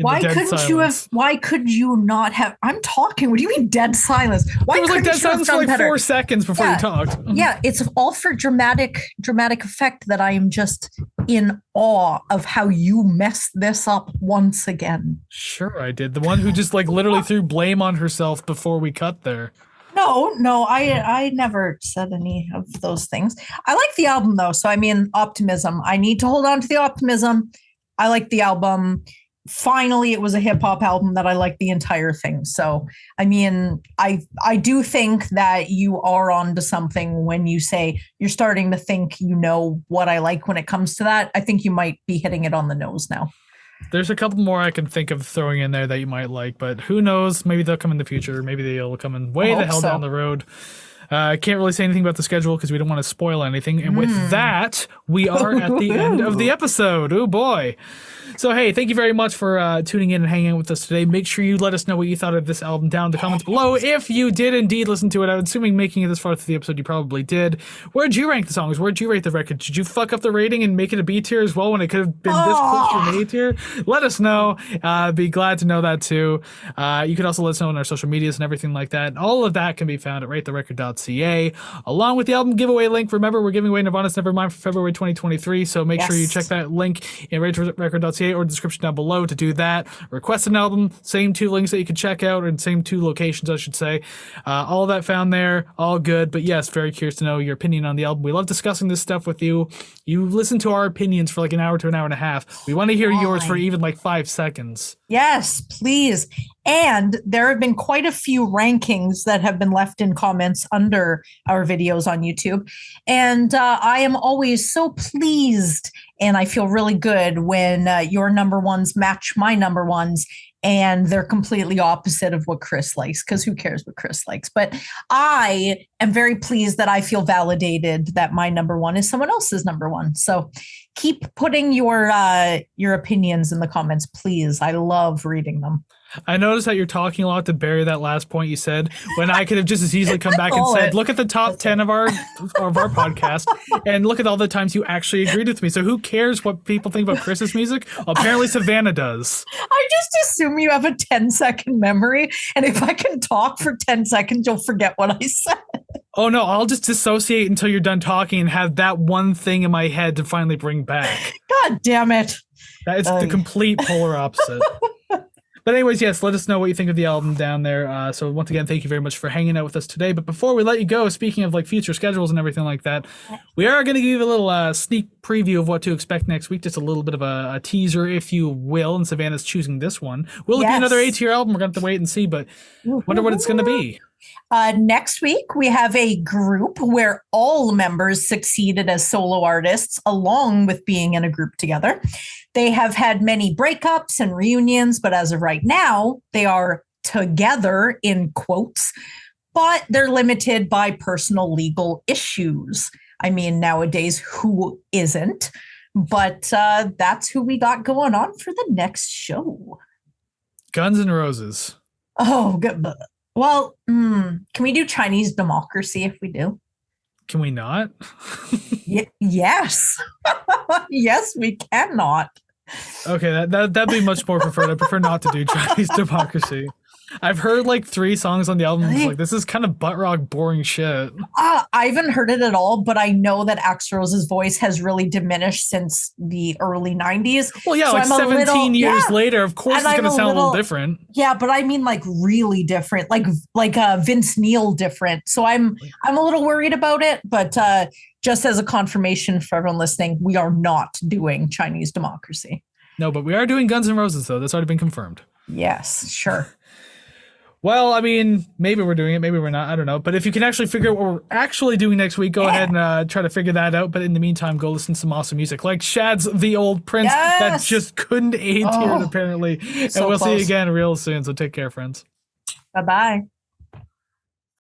in the dead silence. Why could you not have? I'm talking. What do you mean dead silence? Why it was like dead silence for like better? 4 seconds before you talked. Yeah, it's all for dramatic effect that I am just in awe of how you messed this up once again. Sure, I did. The one who just like literally threw blame on herself before we cut there. No, I never said any of those things. I like the album though, so I mean, optimism. I need to hold on to the optimism. I like the album. Finally, it was a hip hop album that I liked the entire thing. So, I mean, I do think that you are onto something when you say you're starting to think you know what I like when it comes to that. I think you might be hitting it on the nose now. There's a couple more I can think of throwing in there that you might like, but who knows? Maybe they'll come in the future. Maybe they'll come in way the hell down the road. I can't really say anything about the schedule because we don't want to spoil anything. And with that, we are at the end of the episode. Oh boy. So, hey, thank you very much for tuning in and hanging out with us today. Make sure you let us know what you thought of this album down in the comments below. If you did indeed listen to it, I'm assuming making it this far through the episode, you probably did. Where'd you rank the songs? Where'd you rate the record? Did you fuck up the rating and make it a B tier as well when it could have been this close to an A tier? Let us know. Be glad to know that too. You can also let us know on our social medias and everything like that. All of that can be found at ratetherecord.ca along with the album giveaway link. Remember, we're giving away Nirvana's Nevermind for February 2023, so make sure you check that link in ratetherecord.ca or the description down below to do that. Request an album, same 2 links that you can check out, and same 2 locations, I should say. All of that found there, all good. But yes, very curious to know your opinion on the album. We love discussing this stuff with you. You listen to our opinions for like an hour to an hour and a half. We want to hear yours for even like 5 seconds. Yes, please. And there have been quite a few rankings that have been left in comments under our videos on YouTube. And I am always so pleased and I feel really good when your number ones match my number ones and they're completely opposite of what Kris likes, because who cares what Kris likes? But I am very pleased that I feel validated that my number one is someone else's number one. So keep putting your opinions in the comments, please. I love reading them. I noticed that you're talking a lot to bury that last point you said when I could have just as easily come back and said, look at the top 10 of our podcast and look at all the times you actually agreed with me. So who cares what people think about Kris's music? Apparently Savannah does. I just assume you have a 10-second memory. And if I can talk for 10 seconds, you'll forget what I said. Oh no, I'll just dissociate until you're done talking and have that one thing in my head to finally bring back. God damn it. That is the complete polar opposite. But anyways, yes, let us know what you think of the album down there. So once again, thank you very much for hanging out with us today. But before we let you go, speaking of like future schedules and everything like that, we are going to give you a little sneak preview of what to expect next week. Just a little bit of a teaser, if you will. And Savannah's choosing this one. Will it be another A-tier album? We're going to have to wait and see, but wonder what it's going to be. Next week, we have a group where all members succeeded as solo artists, along with being in a group together. They have had many breakups and reunions, but as of right now, they are together in quotes, but they're limited by personal legal issues. I mean, nowadays, who isn't? But that's who we got going on for the next show. Guns N' Roses. Oh, good. Well, can we do Chinese Democracy if we do? Can we not? Yes. Yes, we cannot. Okay, that'd be much more preferred. I prefer not to do Chinese Democracy. I've heard like 3 songs on the album. It's like, this is kind of butt rock boring shit. I haven't heard it at all, but I know that Axl Rose's voice has really diminished since the early 90s. Well, yeah, so like 17 years later, of course it's going to sound a little different. Yeah, but I mean like really different, like Vince Neil different. So I'm a little worried about it, but just as a confirmation for everyone listening, we are not doing Chinese Democracy. No, but we are doing Guns N' Roses, though. That's already been confirmed. Yes, sure. Well, I mean, maybe we're doing it, maybe we're not. I don't know. But if you can actually figure out what we're actually doing next week, go ahead and try to figure that out. But in the meantime, go listen to some awesome music like Shad's The Old Prince that just couldn't A-tier apparently. And we'll see you again real soon. So take care, friends. Bye-bye.